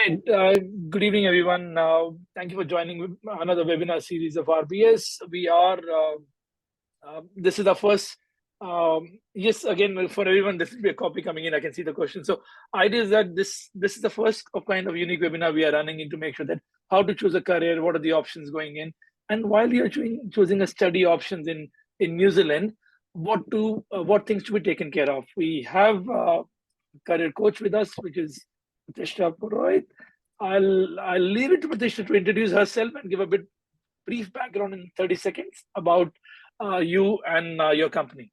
Great. Good evening, everyone. Thank you for joining another webinar series of RBS. This is the first, yes, again, for everyone, this will be a copy coming in. I can see the question. So idea is that this is the first of kind of unique webinar we are running in to make sure that how to choose a career, what are the options going in, and while you're choosing a study options in New Zealand, what things should be taken care of. We have a career coach with us, which is Pratishtha Purohit. I'll leave it to Pratishtha to introduce herself and give a brief background in 30 seconds about you and your company.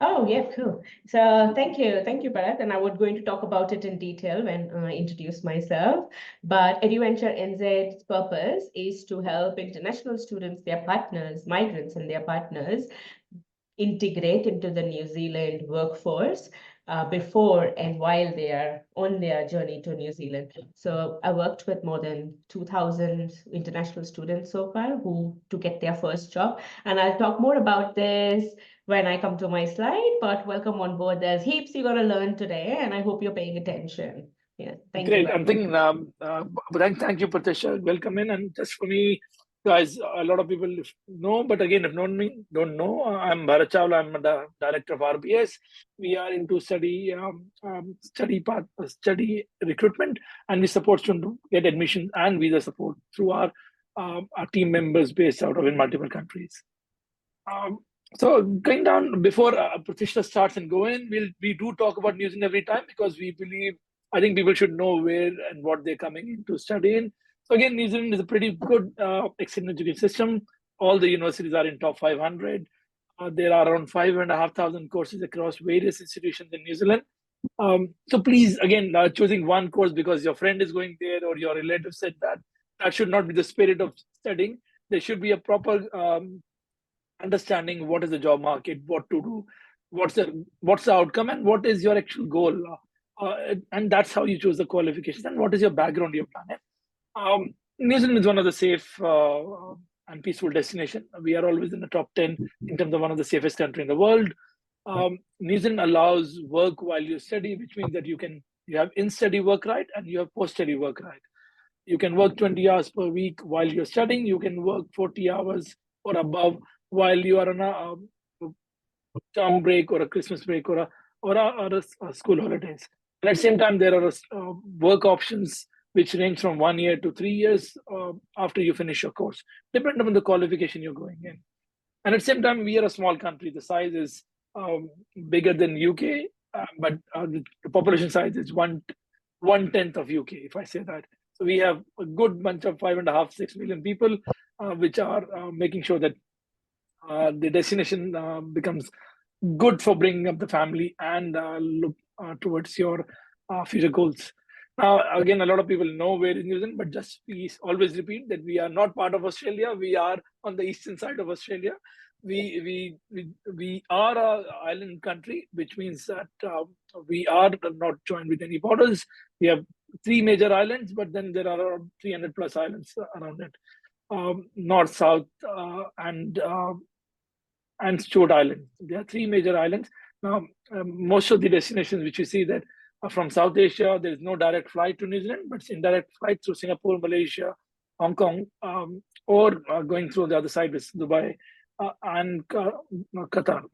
Oh, yeah, cool. So thank you, Bharat. And I was going to talk about it in detail when I introduce myself. But Eduventure NZ's purpose is to help international students, their partners, migrants and their partners integrate into the New Zealand workforce before and while they are on their journey to New Zealand. So I worked with more than 2,000 international students so far to get their first job. And I'll talk more about this when I come to my slide, but welcome on board. There's heaps you're going to learn today, and I hope you're paying attention. Yeah, thank you. Great. I'm thinking, thank you, Pratishtha. Welcome in. And just for me, guys, a lot of people know, but again, if don't know, I'm Bharat Chawla. I'm the director of RBS. We are into study recruitment, and we support students to get admission and visa support through our team members based out of in multiple countries. So going down before Pratishtha starts and go in, we do talk about New Zealand every time because we believe I think people should know where and what they're coming in to study in. So again, New Zealand is a pretty good excellent education system. All the universities are in top 500. There are around 5,500 courses across various institutions in New Zealand. So please, again, choosing one course because your friend is going there or your relative said that should not be the spirit of studying. There should be a proper understanding what is the job market, what to do, what's the outcome, and what is your actual goal. And that's how you choose the qualifications and what is your background you're planning. New Zealand is one of the safe and peaceful destination. We are always in the top 10 in terms of one of the safest country in the world. New Zealand allows work while you study, which means that you have in-study work right and you have post-study work right. You can work 20 hours per week while you're studying. You can work 40 hours or above while you are on a term break or a Christmas break or a school holidays. And at the same time, there are work options which range from 1 year to 3 years after you finish your course, depending on the qualification you're going in. And at the same time, we are a small country. The size is bigger than UK, but the population size is one-tenth of UK, if I say that. So we have a good bunch of 5.5, 6 million people, which are making sure that the destination becomes good for bringing up the family and look towards your future goals. Now, again, a lot of people know where in New Zealand, but just we always repeat that we are not part of Australia. We are on the eastern side of Australia. We are an island country, which means that we are not joined with any borders. We have 3 major islands, but then there are around 300 plus islands around it. North, South, and Stewart Island. There are 3 major islands. Now, most of the destinations which you see that are from South Asia, there is no direct flight to New Zealand, but it's indirect flight through Singapore, Malaysia, Hong Kong, or going through the other side with Dubai and Qatar.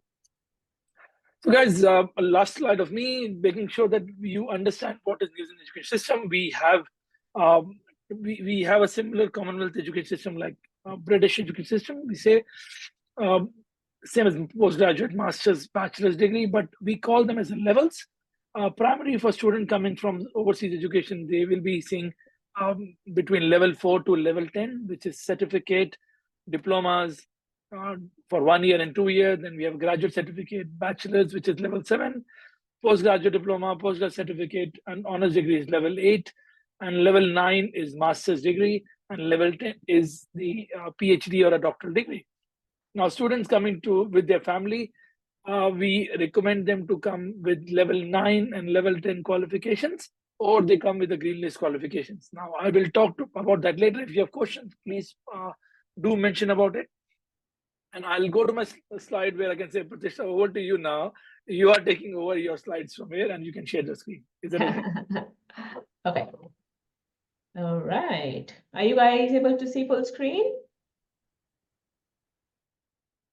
So guys, last slide of me, making sure that you understand what is New Zealand education system. We have a similar Commonwealth education system like British education system. We say same as postgraduate, master's, bachelor's degree, but we call them as levels. Primarily for students coming from overseas education, they will be seeing between level 4 to level 10, which is certificate, diplomas for 1 year and 2 years. Then we have graduate certificate, bachelor's, which is level 7, postgraduate diploma, postgraduate certificate, and honors degree is level 8, and level 9 is master's degree, and level 10 is the PhD or a doctoral degree. Now, students coming with their family, we recommend them to come with level 9 and level 10 qualifications, or they come with the green list qualifications. Now, I will talk about that later. If you have questions, please do mention about it. And I'll go to my slide where I can say, Pratishtha, over to you now. You are taking over your slides from here and you can share the screen. Is that okay? Okay. All right. Are you guys able to see full screen?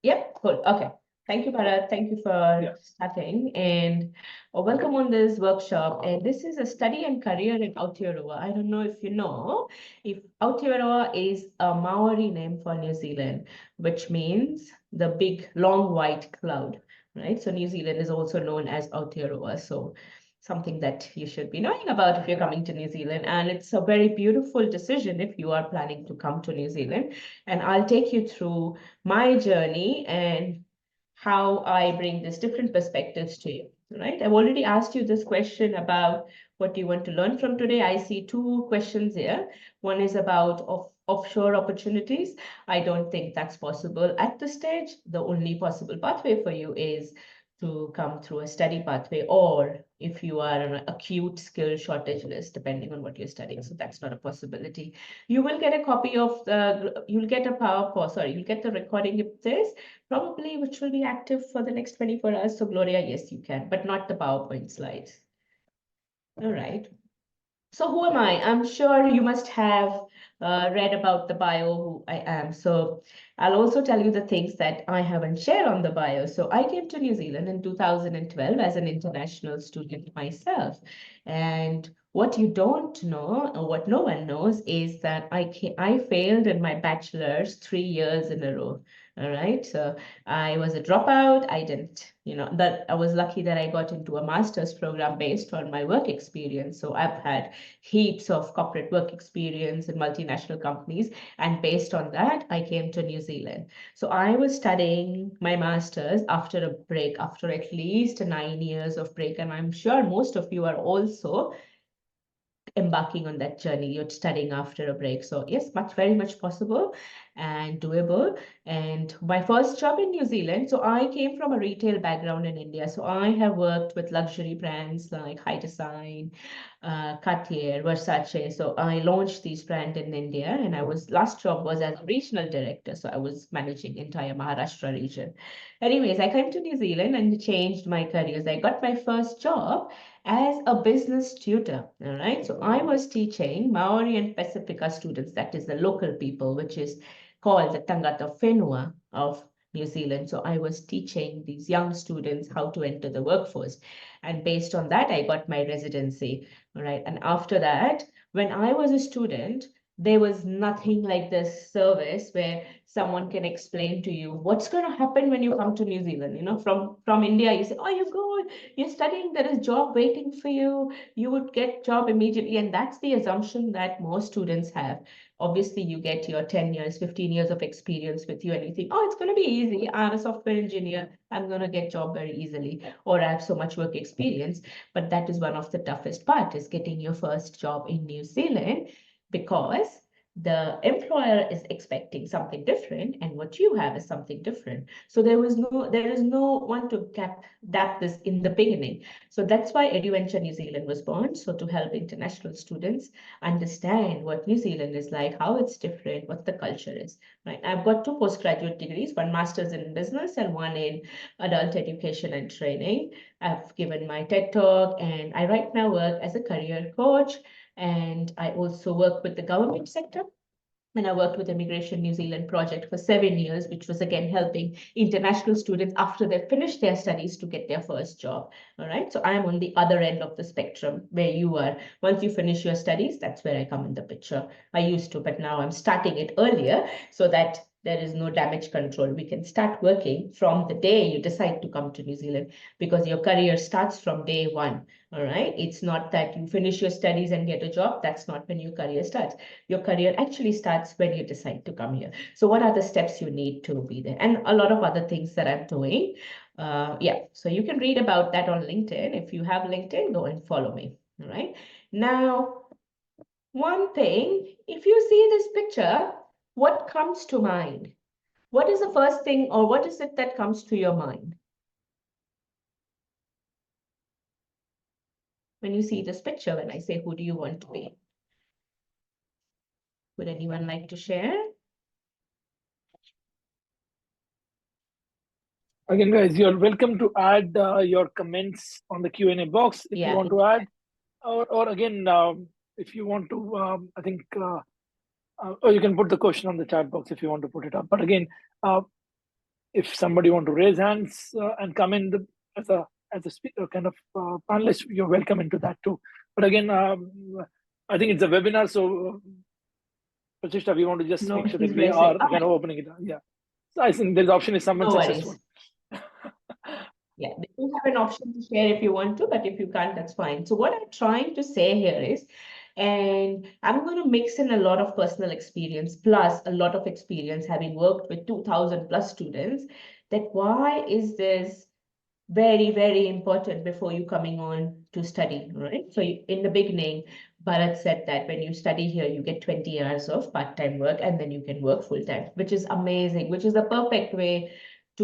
Yep, cool. Okay. Thank you, Bharat. Thank you for starting, and welcome on this workshop. And this is a study and career in Aotearoa. I don't know if you know, if Aotearoa is a Maori name for New Zealand, which means the big, long white cloud, right? So New Zealand is also known as Aotearoa. So something that you should be knowing about if you're coming to New Zealand. And it's a very beautiful decision if you are planning to come to New Zealand. And I'll take you through my journey and how I bring these different perspectives to you, right? I've already asked you this question about what do you want to learn from today. I see two questions here. One is about offshore opportunities. I don't think that's possible at this stage. The only possible pathway for you is to come through a study pathway, or if you are on an acute skill shortage list, depending on what you're studying. So that's not a possibility. You will get a copy of you'll get a PowerPoint, sorry, you'll get the recording of this, probably, which will be active for the next 24 hours. So Gloria, yes, you can, but not the PowerPoint slides. All right. So who am I? I'm sure you must have read about the bio, who I am. So I'll also tell you the things that I haven't shared on the bio. So I came to New Zealand in 2012 as an international student myself. And what you don't know, or what no one knows, is that I failed in my bachelor's 3 years in a row. All right. So I was a dropout. I didn't, that I was lucky that I got into a master's program based on my work experience. So I've had heaps of corporate work experience in multinational companies. And based on that, I came to New Zealand. So I was studying my master's after a break, after at least 9 years of break. And I'm sure most of you are also embarking on that journey. You're studying after a break. So yes, very much possible and doable. And my first job in New Zealand, so I came from a retail background in India. So I have worked with luxury brands like High Design, Cartier, Versace. So I launched these brands in India, and last job was as a regional director. So I was managing entire Maharashtra region. Anyways, I came to New Zealand and changed my careers. I got my first job as a business tutor. All right. So I was teaching Maori and Pacifica students, that is the local people, which is called the Tangata Whenua of New Zealand. So I was teaching these young students how to enter the workforce. And based on that, I got my residency. All right. And after that, when I was a student, there was nothing like this service where someone can explain to you what's going to happen when you come to New Zealand. From India, you say, oh, you go, you're studying, there is job waiting for you, you would get job immediately. And that's the assumption that most students have. Obviously, you get your 10 years, 15 years of experience with you, and you think, oh, it's going to be easy. I'm a software engineer. I'm going to get job very easily, or I have so much work experience. But that is one of the toughest part, is getting your first job in New Zealand, because the employer is expecting something different, and what you have is something different. So there is no one to adapt this in the beginning. So that's why Eduventure New Zealand was born. So to help international students understand what New Zealand is like, how it's different, what the culture is. Right. I've got 2 postgraduate degrees, one master's in business and one in adult education and training. I've given my TED talk, and I right now work as a career coach. And I also work with the government sector. And I worked with Immigration New Zealand project for 7 years, which was again helping international students after they finished their studies to get their first job. All right. So I'm on the other end of the spectrum where you are. Once you finish your studies, that's where I come in the picture. I used to, but now I'm starting it earlier so that there is no damage control. We can start working from the day you decide to come to New Zealand, because your career starts from day one. All right. It's not that you finish your studies and get a job. That's not when your career starts. Your career actually starts when you decide to come here. So what are the steps you need to be there? And a lot of other things that I'm doing. Yeah, so you can read about that on LinkedIn. If you have LinkedIn, go and follow me. All right. Now, one thing, if you see this picture, what comes to mind? What is the first thing, or what is it that comes to your mind when you see this picture, when I say, who do you want to be? Would anyone like to share? Again, guys, you're welcome to add your comments on the Q&A box if you want to add, or again, if you want to, I think, or you can put the question on the chat box if you want to put it up. But again, if somebody want to raise hands and come in as a speaker kind of panelist, you're welcome into that too. But again, I think it's a webinar, so Pratishtha, we want to just make sure that we are kind of opening it up. Yeah. So I think the option is someone successful. Yeah, you have an option to share if you want to, but if you can't, that's fine. So what I'm trying to say here is, and I'm going to mix in a lot of personal experience plus a lot of experience having worked with 2,000 plus students, that why is this very, very important before you coming on to study, right? So in the beginning, Bharat said that when you study here, you get 20 hours of part-time work and then you can work full-time, which is amazing, which is the perfect way to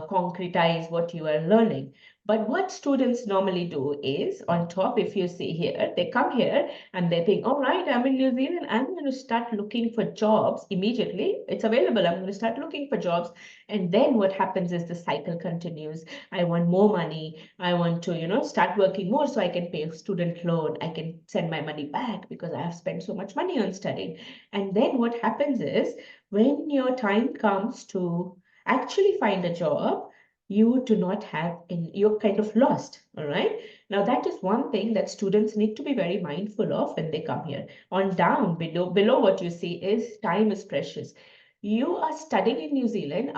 concretize what you are learning. But what students normally do is, on top, if you see here, they come here and they think, all right, I'm in New Zealand, I'm going to start looking for jobs immediately. It's available. I'm going to start looking for jobs. And then what happens is the cycle continues. I want more money. I want to, start working more so I can pay a student loan. I can send my money back because I have spent so much money on studying. And then what happens is when your time comes to actually find a job, you do not have, you're kind of lost, all right? Now, that is one thing that students need to be very mindful of when they come here. On down, below what you see is time is precious. You are studying in New Zealand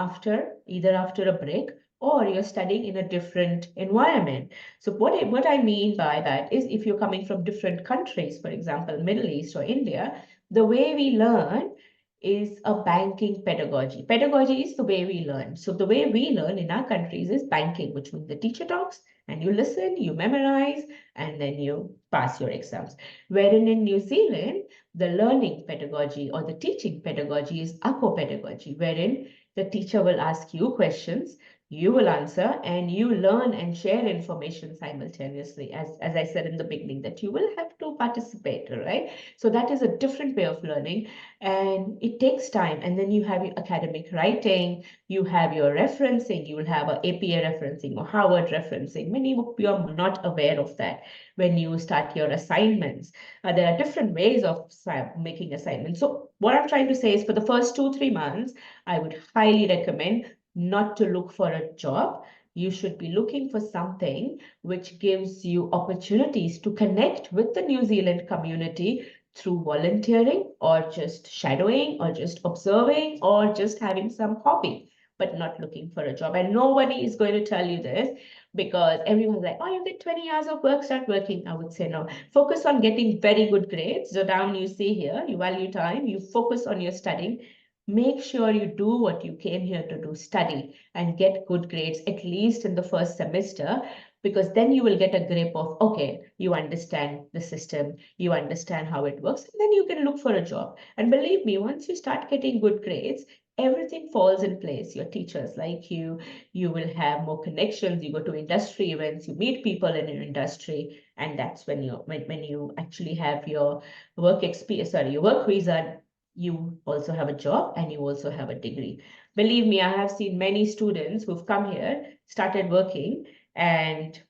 either after a break or you're studying in a different environment. So what I mean by that is if you're coming from different countries, for example, Middle East or India, the way we learn is a banking pedagogy. Pedagogy is the way we learn. So the way we learn in our countries is banking, which means the teacher talks and you listen, you memorize, and then you pass your exams. Wherein in New Zealand, the learning pedagogy or the teaching pedagogy is ACO pedagogy, wherein the teacher will ask you questions, you will answer, and you learn and share information simultaneously. As I said in the beginning, that you will have to participate, right? So that is a different way of learning, and it takes time. And then you have your academic writing, you have your referencing, you will have a APA referencing or Harvard referencing. Many of you are not aware of that when you start your assignments. There are different ways of making assignments. So what I'm trying to say is for the first 2-3 months, I would highly recommend not to look for a job. You should be looking for something which gives you opportunities to connect with the New Zealand community through volunteering or just shadowing or just observing or just having some hobby, but not looking for a job. And nobody is going to tell you this because everyone's like, oh, you get 20 hours of work, start working. I would say no. Focus on getting very good grades. So down you see here, you value time, you focus on your studying. Make sure you do what you came here to do, study and get good grades, at least in the first semester, because then you will get a grip of, okay, you understand the system, you understand how it works, and then you can look for a job. And believe me, once you start getting good grades, everything falls in place. Your teachers like you will have more connections, you go to industry events, you meet people in your industry, and that's when you actually have your work experience, your work visa, you also have a job and you also have a degree. Believe me, I have seen many students who've come here, started working, and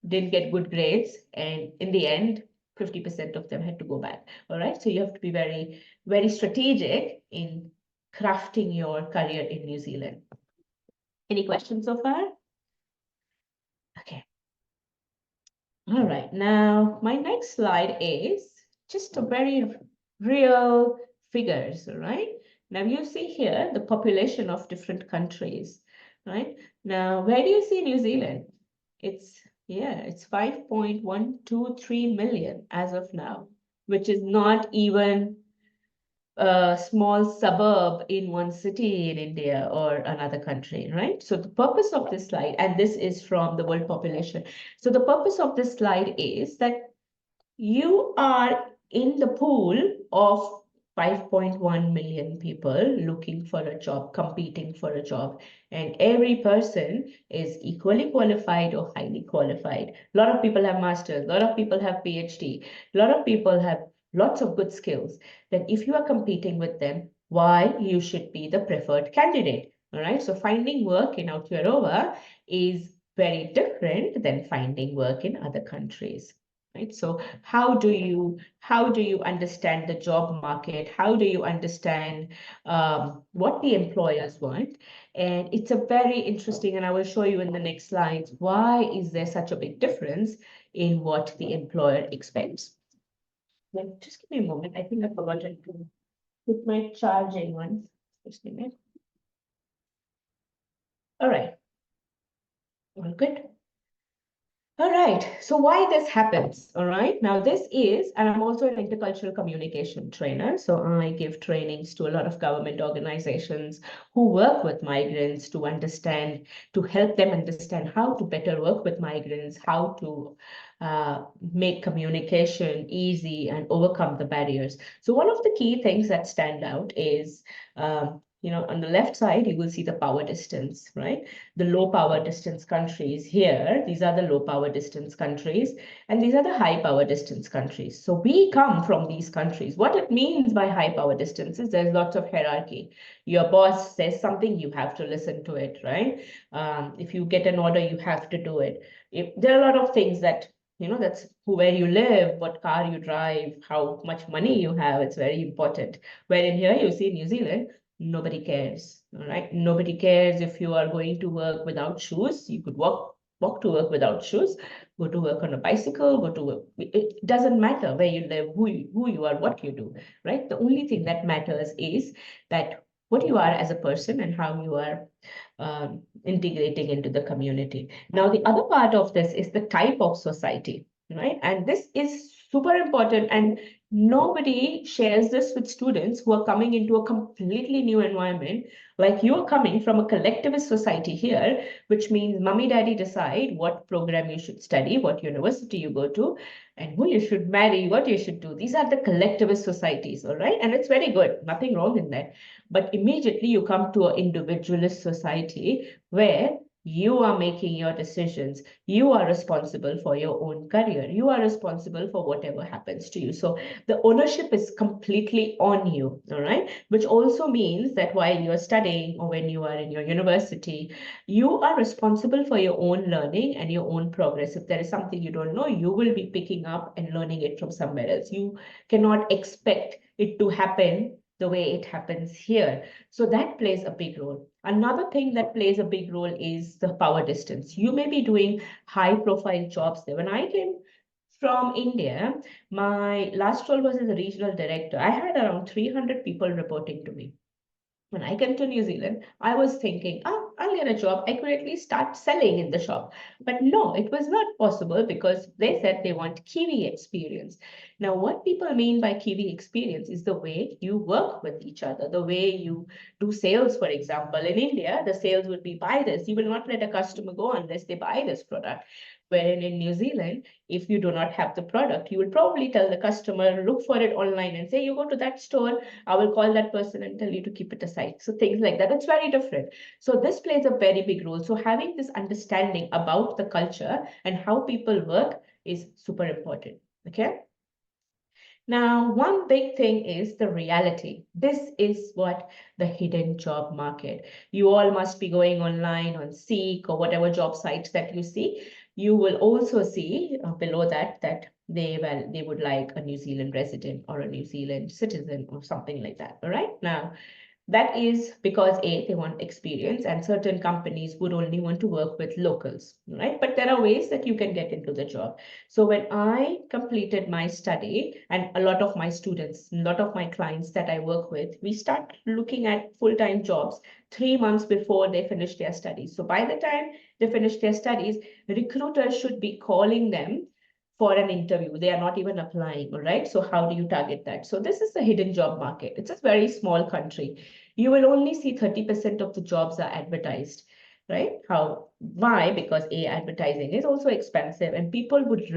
didn't get good grades. And in the end, 50% of them had to go back. All right. So you have to be very, very strategic in crafting your career in New Zealand. Any questions so far? Okay. All right. Now, my next slide is just a very real figures. All right. Now you see here the population of different countries. Right. Now, where do you see New Zealand? It's 5.123 million as of now, which is not even a small suburb in one city in India or another country, right? So the purpose of this slide, and this is from the world population. So the purpose of this slide is that you are in the pool of 5.1 million people looking for a job, competing for a job. And every person is equally qualified or highly qualified. A lot of people have masters, a lot of people have PhD, a lot of people have lots of good skills. Then if you are competing with them, why you should be the preferred candidate? All right. So finding work in Aotearoa is very different than finding work in other countries. Right. So how do you understand the job market? How do you understand what the employers want? And it's a very interesting, and I will show you in the next slides, why is there such a big difference in what the employer expects? Well, just give me a moment. I think I forgot to put my charging on. Just give me. All right. All good. All right, so why this happens, all right? Now this is, and I'm also an intercultural communication trainer, so I give trainings to a lot of government organizations who work with migrants to understand, to help them understand how to better work with migrants, how to make communication easy and overcome the barriers. So one of the key things that stand out is, on the left side, you will see the power distance, right? The low power distance countries here, these are the low power distance countries, and these are the high power distance countries. So we come from these countries. What it means by high power distance is there's lots of hierarchy. Your boss says something, you have to listen to it, right? If you get an order, you have to do it. There are a lot of things that, that's where you live, what car you drive, how much money you have. It's very important. Where in here, you see New Zealand, nobody cares, all right? Nobody cares if you are going to work without shoes. You could walk to work without shoes, go to work on a bicycle, go to work. It doesn't matter where you live, who you are, what you do, right? The only thing that matters is that what you are as a person and how you are integrating into the community. Now, the other part of this is the type of society, right? And this is super important, and nobody shares this with students who are coming into a completely new environment. Like, you're coming from a collectivist society here, which means mommy, daddy decide what program you should study, what university you go to, and who you should marry, what you should do. These are the collectivist societies, all right? And it's very good, nothing wrong in that. But immediately you come to an individualist society where you are making your decisions. You are responsible for your own career. You are responsible for whatever happens to you. So the ownership is completely on you, all right? Which also means that while you're studying or when you are in your university, you are responsible for your own learning and your own progress. If there is something you don't know, you will be picking up and learning it from somewhere else. You cannot expect it to happen the way it happens here. So that plays a big role. Another thing that plays a big role is the power distance. You may be doing high profile jobs there. When I came from India, my last role was as a regional director. I had around 300 people reporting to me. When I came to New Zealand, I was thinking, I'll get a job. I could at least start selling in the shop. But no, it was not possible because they said they want Kiwi experience. Now, what people mean by Kiwi experience is the way you work with each other, the way you do sales, for example. In India, the sales would be buy this. You will not let a customer go unless they buy this product. Wherein in New Zealand, if you do not have the product, you will probably tell the customer, look for it online and say, you go to that store, I will call that person and tell you to keep it aside. So things like that, it's very different. So this plays a very big role. So having this understanding about the culture and how people work is super important, okay? Now, one big thing is the reality. This is what the hidden job market. You all must be going online on Seek or whatever job sites that you see. You will also see below that they would like a New Zealand resident or a New Zealand citizen or something like that. All right. Now, that is because they want experience, and certain companies would only want to work with locals, right? But there are ways that you can get into the job. So when I completed my study, and a lot of my students, a lot of my clients that I work with, we start looking at full-time jobs 3 months before they finish their studies. So by the time they finish their studies, recruiters should be calling them for an interview. They are not even applying, all right? So how do you target that? So this is the hidden job market. It's a very small country. You will only see 30% of the jobs are advertised, right? Why? Because advertising is also expensive, and people would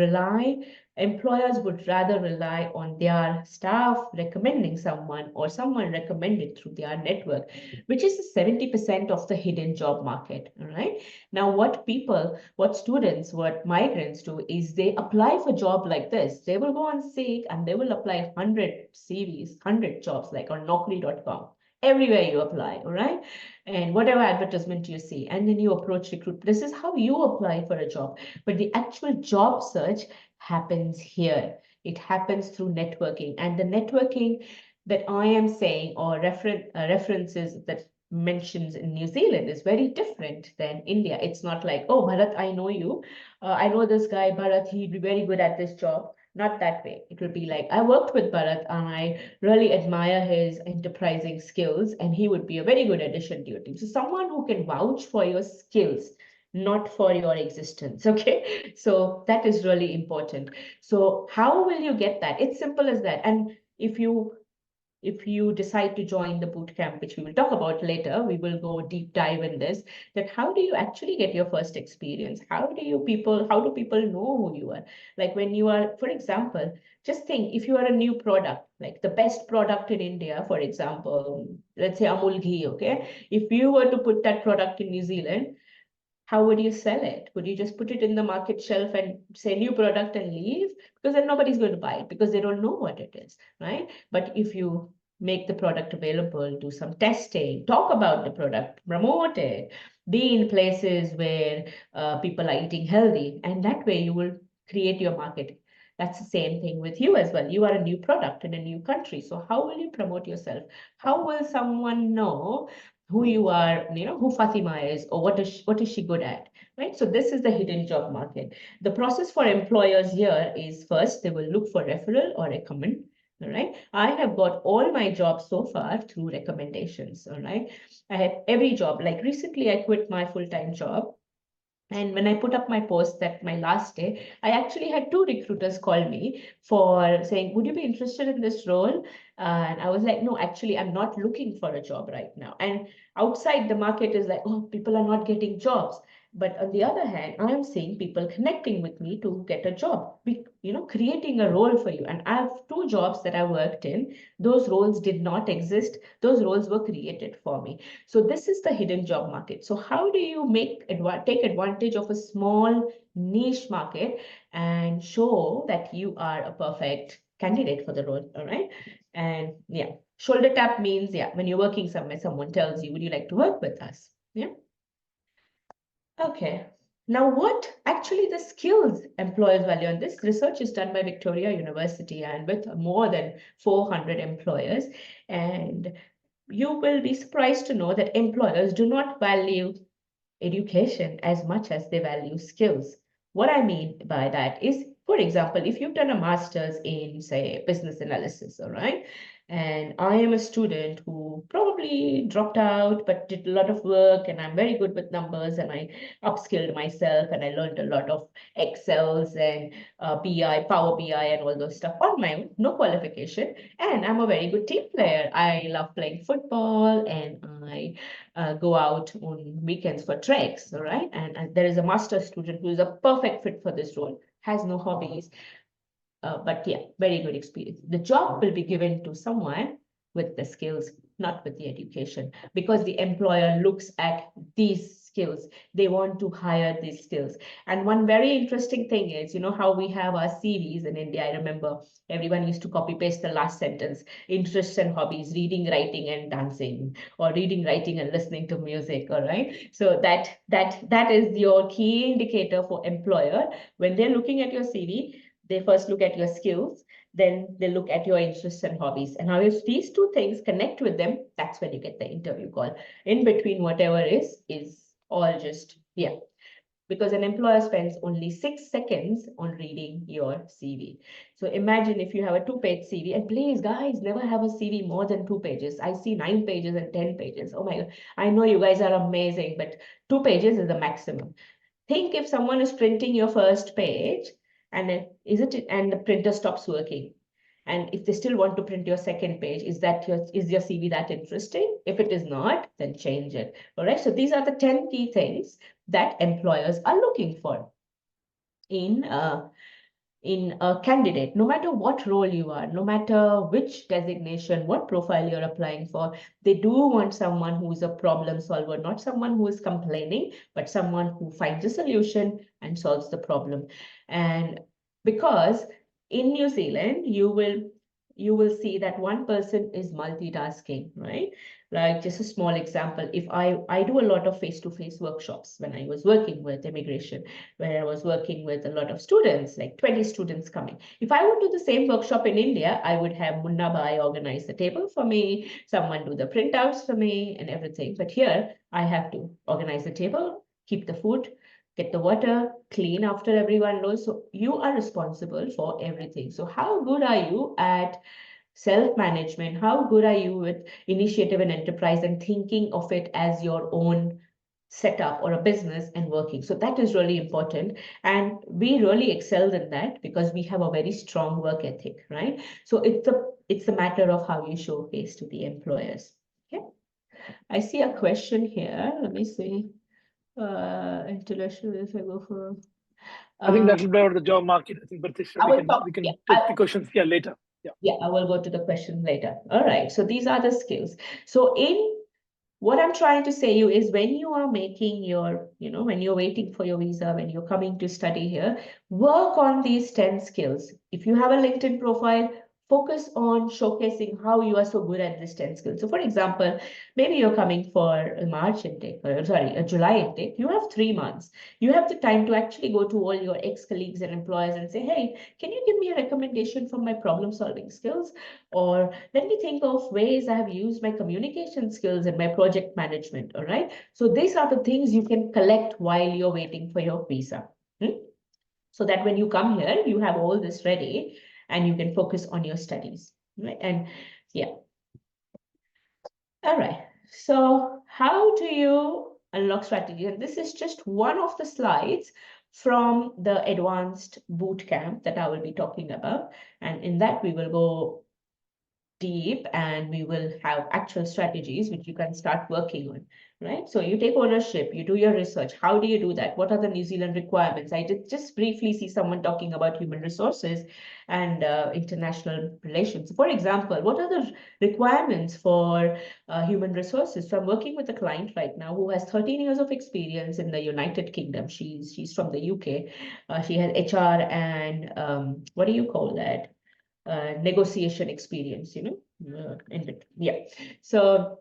employers would rather rely on their staff recommending someone or someone recommended through their network, which is 70% of the hidden job market, all right? Now, what students, what migrants do is they apply for job like this. They will go on Seek and they will apply 100 CVs, 100 jobs like on Naukri.com. everywhere you apply, all right? And whatever advertisement you see, and then you approach recruit. This is how you apply for a job. But the actual job search happens here. It happens through networking. And the networking that I am saying, or references that mentions in New Zealand, is very different than India. It's not like, oh, Bharat, I know you. I know this guy, Bharat, he'd be very good at this job. Not that way. It would be like, I worked with Bharat and I really admire his enterprising skills, and he would be a very good addition to your team. So someone who can vouch for your skills, not for your existence. Okay. So that is really important. So how will you get that? It's simple as that. And if you decide to join the boot camp, which we will talk about later, we will go deep dive in this, that how do you actually get your first experience? How do people know who you are? Like when you are, for example, just think if you are a new product, like the best product in India, for example, let's say Amul ghee, okay? If you were to put that product in New Zealand, how would you sell it? Would you just put it in the market shelf and say new product and leave? Because then nobody's going to buy it because they don't know what it is, right? But if you make the product available, do some testing, talk about the product, promote it, be in places where people are eating healthy, and that way you will create your market. That's the same thing with you as well. You are a new product in a new country. So how will you promote yourself? How will someone know who you are, who Fatima is, or what is she good at, right? So this is the hidden job market. The process for employers here is first, they will look for referral or recommend, all right? I have got all my jobs so far through recommendations, all right? I have every job. Like recently, I quit my full-time job. And when I put up my post that my last day, I actually had 2 recruiters call me for saying, would you be interested in this role? And I was like, no, actually, I'm not looking for a job right now. And outside the market is like, oh, people are not getting jobs. But on the other hand, I'm seeing people connecting with me to get a job, creating a role for you. And I have 2 jobs that I worked in. Those roles did not exist. Those roles were created for me. So this is the hidden job market. So how do you take advantage of a small niche market and show that you are a perfect candidate for the role, all right? And yeah, shoulder tap means, yeah, when you're working somewhere, someone tells you, would you like to work with us? Yeah. Okay. Now, what actually the skills employers value? And this research is done by Victoria University and with more than 400 employers. And you will be surprised to know that employers do not value education as much as they value skills. What I mean by that is, for example, if you've done a master's in, say, business analysis, all right, and I am a student who probably dropped out but did a lot of work, and I'm very good with numbers, and I upskilled myself, and I learned a lot of Excels and BI, Power BI, and all those stuff on my own, no qualification, and I'm a very good team player. I love playing football, and I go out on weekends for treks, all right? And there is a master student who is a perfect fit for this role, has no hobbies, but yeah, very good experience. The job will be given to someone with the skills, not with the education, because the employer looks at these skills. They want to hire these skills. And one very interesting thing is, how we have our CVs in India. I remember everyone used to copy paste the last sentence, interests and hobbies, reading, writing, and dancing, or reading, writing, and listening to music, all right? So that is your key indicator for employer. When they're looking at your CV, they first look at your skills, then they look at your interests and hobbies. And how if these 2 things connect with them, that's when you get the interview call. In between, whatever is all just, yeah. Because an employer spends only 6 seconds on reading your CV. So imagine if you have a 2-page CV, and please, guys, never have a CV more than 2 pages. I see 9 pages and 10 pages. Oh my God, I know you guys are amazing, but 2 pages is the maximum. Think if someone is printing your first page, and and the printer stops working, and if they still want to print your second page, is your CV that interesting? If it is not, then change it. All right. So these are the 10 key things that employers are looking for in a candidate, no matter what role you are, no matter which designation, what profile you're applying for. They do want someone who is a problem solver, not someone who is complaining, but someone who finds a solution and solves the problem. And because in New Zealand, you will see that one person is multitasking, right? Like just a small example, if I do a lot of face-to-face workshops when I was working with immigration, where I was working with a lot of students, like 20 students coming. If I would do the same workshop in India, I would have Munna Bhai organize the table for me, someone do the printouts for me and everything. But here I have to organize the table, keep the food, get the water, clean after everyone knows. So you are responsible for everything. So how good are you at self-management? How good are you with initiative and enterprise and thinking of it as your own setup or a business and working? So that is really important. And we really excelled in that because we have a very strong work ethic, right? So it's a matter of how you showcase to the employers. Okay. I see a question here. Let me see. Intellectual, if I go for I think that will be about the job market. I think, Pratishtha, I will talk, we can yeah, take the questions here later. yeah, I will go to the question later. All right, so these are the skills. So in what I'm trying to say you is when you are making your, when you're waiting for your visa, when you're coming to study here, work on these 10 skills. If you have a LinkedIn profile, focus on showcasing how you are so good at this 10 skills. So for example, maybe you're coming for a March intake, or sorry, a July intake. You have 3 months. You have the time to actually go to all your ex-colleagues and employers and say, hey, can you give me a recommendation for my problem-solving skills? Or let me think of ways I have used my communication skills and my project management, all right? So these are the things you can collect while you're waiting for your visa. So that when you come here, you have all this ready and you can focus on your studies, right? And yeah. All right. So how do you unlock strategy? And this is just one of the slides from the advanced boot camp that I will be talking about. And in that, we will go deep and we will have actual strategies which you can start working on, right? So you take ownership, you do your research. How do you do that? What are the New Zealand requirements? I did just briefly see someone talking about human resources and international relations. For example, what are the requirements for human resources? So I'm working with a client right now who has 13 years of experience in the United Kingdom. She's from the UK. She has HR and what do you call that? Negotiation experience, yeah. So,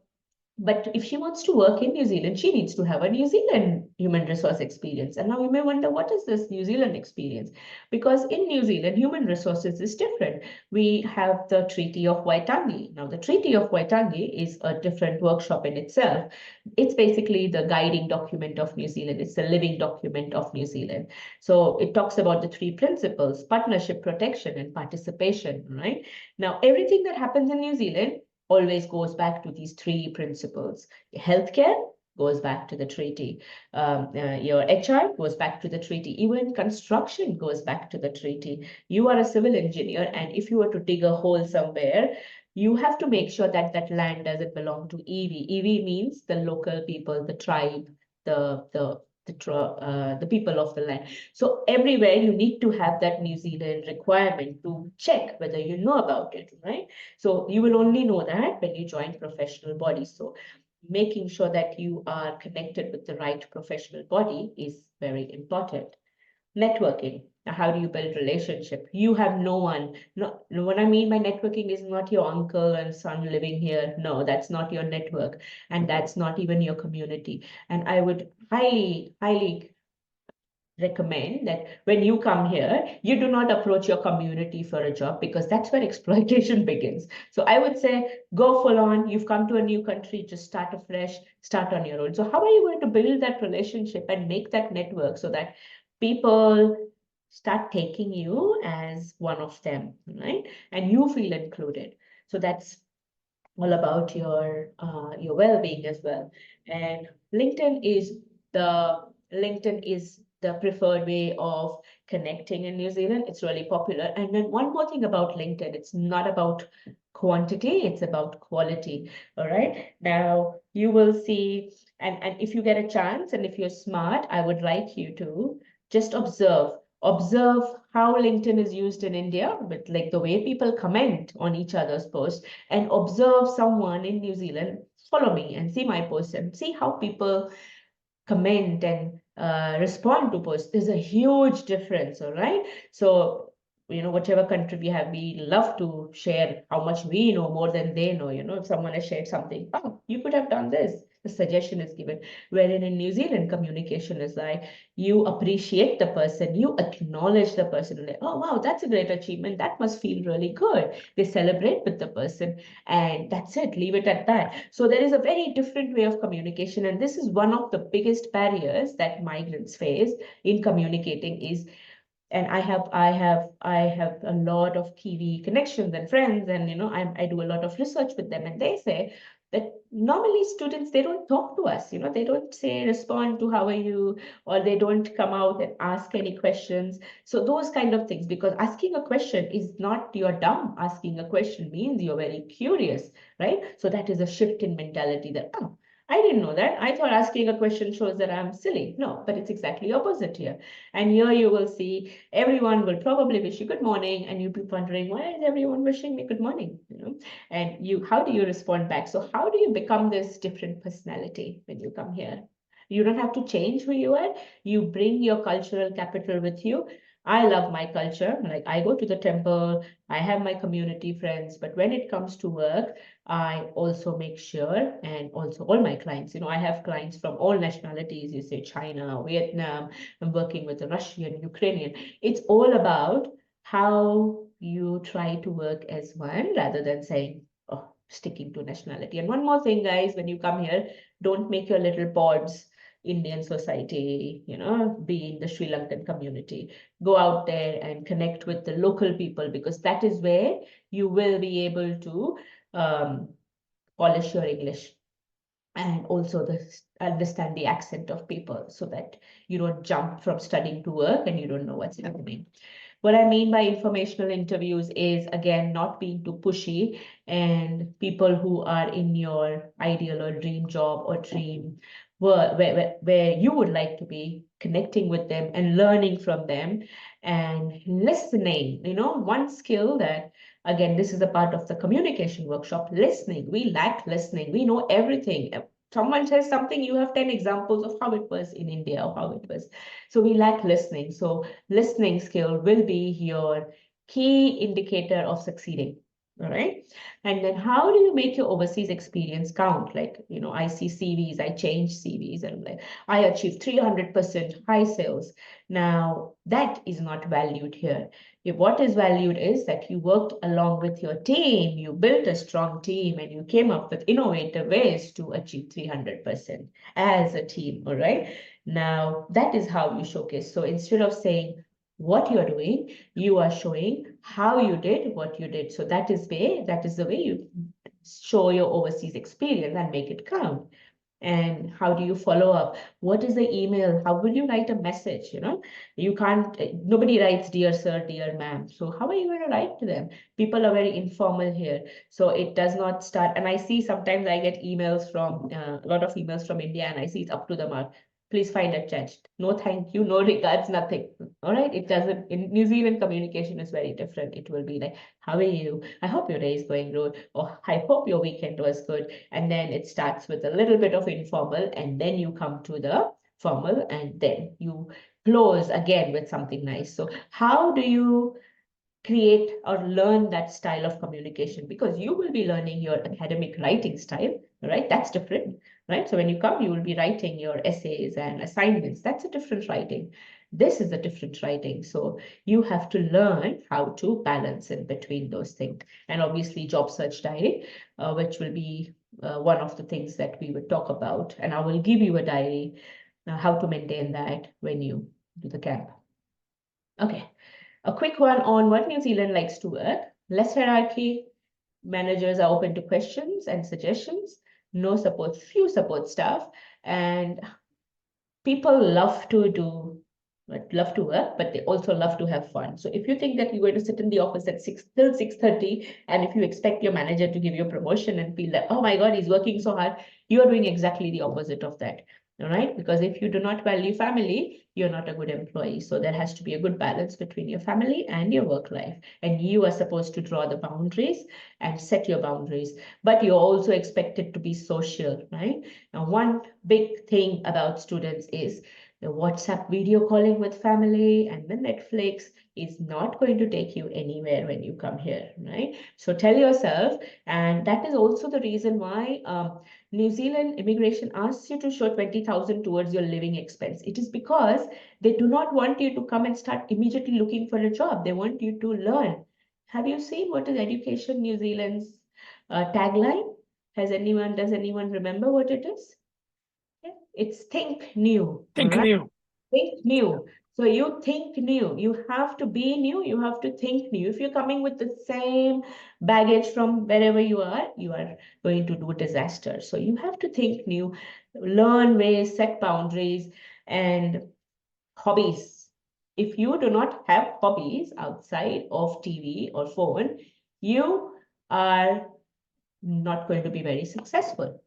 but if she wants to work in New Zealand, she needs to have a New Zealand human resource experience. And now you may wonder, what is this New Zealand experience? Because in New Zealand, human resources is different. We have the Treaty of Waitangi. Now, the Treaty of Waitangi is a different workshop in itself. It's basically the guiding document of New Zealand. It's the living document of New Zealand. So it talks about the 3 principles: partnership, protection, and participation, right? Now, everything that happens in New Zealand always goes back to these 3 principles. Healthcare goes back to the treaty. Your HR goes back to the treaty. Even construction goes back to the treaty. You are a civil engineer, and if you were to dig a hole somewhere, you have to make sure that that land doesn't belong to EV. EV means the local people, the tribe, the people of the land. So everywhere you need to have that New Zealand requirement to check whether you know about it, right? So you will only know that when you join professional bodies. So making sure that you are connected with the right professional body is very important. Networking. Now, how do you build relationship? You have no one. No, what I mean by networking is not your uncle and son living here. No, that's not your network. And that's not even your community. And I would highly, highly recommend that when you come here, you do not approach your community for a job, because that's where exploitation begins. So I would say go full on. You've come to a new country, just start afresh, start on your own. So how are you going to build that relationship and make that network so that people start taking you as one of them, right? And you feel included. So that's all about your well-being as well. And LinkedIn is the preferred way of connecting in New Zealand. It's really popular. And then one more thing about LinkedIn, it's not about quantity, it's about quality. All right. Now you will see, and if you get a chance and if you're smart, I would like you to just observe how LinkedIn is used in India, with like the way people comment on each other's posts, and observe someone in New Zealand. Follow me and see my posts and see how people comment and respond to posts. There's a huge difference, all right? So whatever country we have, we love to share how much we know more than they know. If someone has shared something, oh, you could have done this, the suggestion is given. Wherein in New Zealand, communication is like, you appreciate the person, you acknowledge the person, like, oh wow, that's a great achievement, that must feel really good. They celebrate with the person, and that's it, leave it at that. So there is a very different way of communication, and this is one of the biggest barriers that migrants face in communicating is, and I have a lot of Kiwi connections and friends, and I do a lot of research with them, and they say that normally students, they don't talk to us, they don't say respond to how are you, or they don't come out and ask any questions. So those kind of things, because asking a question is not you're dumb. Asking a question means you're very curious, right? So that is a shift in mentality that, oh, I didn't know that. I thought asking a question shows that I'm silly. No, but it's exactly opposite here. And here you will see everyone will probably wish you good morning, and you'll be wondering, why is everyone wishing me good morning? And how do you respond back? So how do you become this different personality when you come here? You don't have to change who you are. You bring your cultural capital with you. I love my culture. Like, I go to the temple, I have my community friends, but when it comes to work, I also make sure, and also all my clients, I have clients from all nationalities, you say China, Vietnam, I'm working with the Russian, Ukrainian. It's all about how you try to work as one rather than saying, oh, sticking to nationality. And one more thing, guys, when you come here, don't make your little pods. Indian society, be in the Sri Lankan community. Go out there and connect with the local people, because that is where you will be able to polish your English, and also understand the accent of people, so that you don't jump from studying to work and you don't know what's happening. What I mean by informational interviews is, again, not being too pushy, and people who are in your ideal or dream job or dream where you would like to be, connecting with them and learning from them and listening. One skill that, again, this is a part of the communication workshop, listening. We lack listening. We know everything. Someone says something, you have 10 examples of how it was in India or how it was. So we lack listening. So listening skill will be your key indicator of succeeding. All right. And then how do you make your overseas experience count? Like, I see CVs, I change CVs, and I'm like, I achieved 300% high sales. Now, that is not valued here. If what is valued is that you worked along with your team, you built a strong team, and you came up with innovative ways to achieve 300% as a team. All right. Now, that is how you showcase. So instead of saying what you're doing, you are showing how you did what you did. So that is the way you show your overseas experience and make it count. And how do you follow up? What is the email? How will you write a message? You can't, nobody writes, dear sir, dear ma'am. So how are you going to write to them? People are very informal here. So it does not start. And I see sometimes I get emails from, a lot of emails from India, and I see it's up to the mark. Please find attached. No thank you, no regards, nothing. All right. It doesn't, in New Zealand, communication is very different. It will be like, how are you? I hope your day is going good. Or I hope your weekend was good. And then it starts with a little bit of informal, and then you come to the formal, and then you close again with something nice. So how do you create or learn that style of communication? Because you will be learning your academic writing style, right? That's different, right? So when you come, you will be writing your essays and assignments. That's a different writing. This is a different writing. So you have to learn how to balance in between those things. And obviously job search diary, which will be one of the things that we would talk about. And I will give you a diary, how to maintain that when you do the camp. Okay. A quick one on what New Zealand likes to work. Less hierarchy. Managers are open to questions and suggestions. No support, few support staff. And people love to work, but they also love to have fun. So if you think that you're going to sit in the office at 6 till 6:30, and if you expect your manager to give you a promotion and feel like, oh my God, he's working so hard, you are doing exactly the opposite of that. All right. Because if you do not value family, you're not a good employee. So there has to be a good balance between your family and your work life. And you are supposed to draw the boundaries and set your boundaries, but you're also expected to be social, right? Now, one big thing about students is the WhatsApp video calling with family, and the Netflix is not going to take you anywhere when you come here, right? So tell yourself, and that is also the reason why New Zealand immigration asks you to show 20,000 towards your living expense. It is because they do not want you to come and start immediately looking for a job. They want you to learn. Have you seen what is Education New Zealand's tagline? Does anyone remember what it is? Yeah, it's think new, Think right? new. Think new. So you think new. You have to be new. You have to think new. If you're coming with the same baggage from wherever you are going to do disaster. So you have to think new, learn ways, set boundaries, and hobbies. If you do not have hobbies outside of TV or phone, you are not going to be very successful,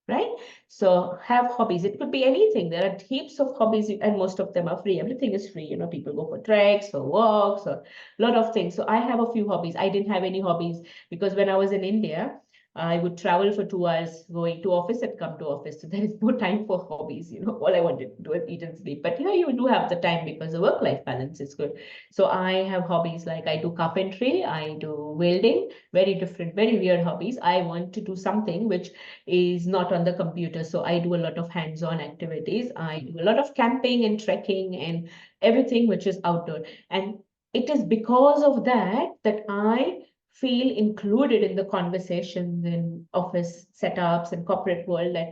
right? So have hobbies. It could be anything. There are heaps of hobbies, and most of them are free. Everything is free. People go for treks or walks or a lot of things. So I have a few hobbies. I didn't have any hobbies because when I was in India, I would travel for 2 hours going to office and come to office. So there is no time for hobbies. All I wanted to do is eat and sleep. But you do have the time because the work-life balance is good. So I have hobbies like I do carpentry, I do welding, very different, very weird hobbies. I want to do something which is not on the computer. So I do a lot of hands-on activities. I do a lot of camping and trekking and everything which is outdoor. And it is because of that that I feel included in the conversations in office setups and corporate world, that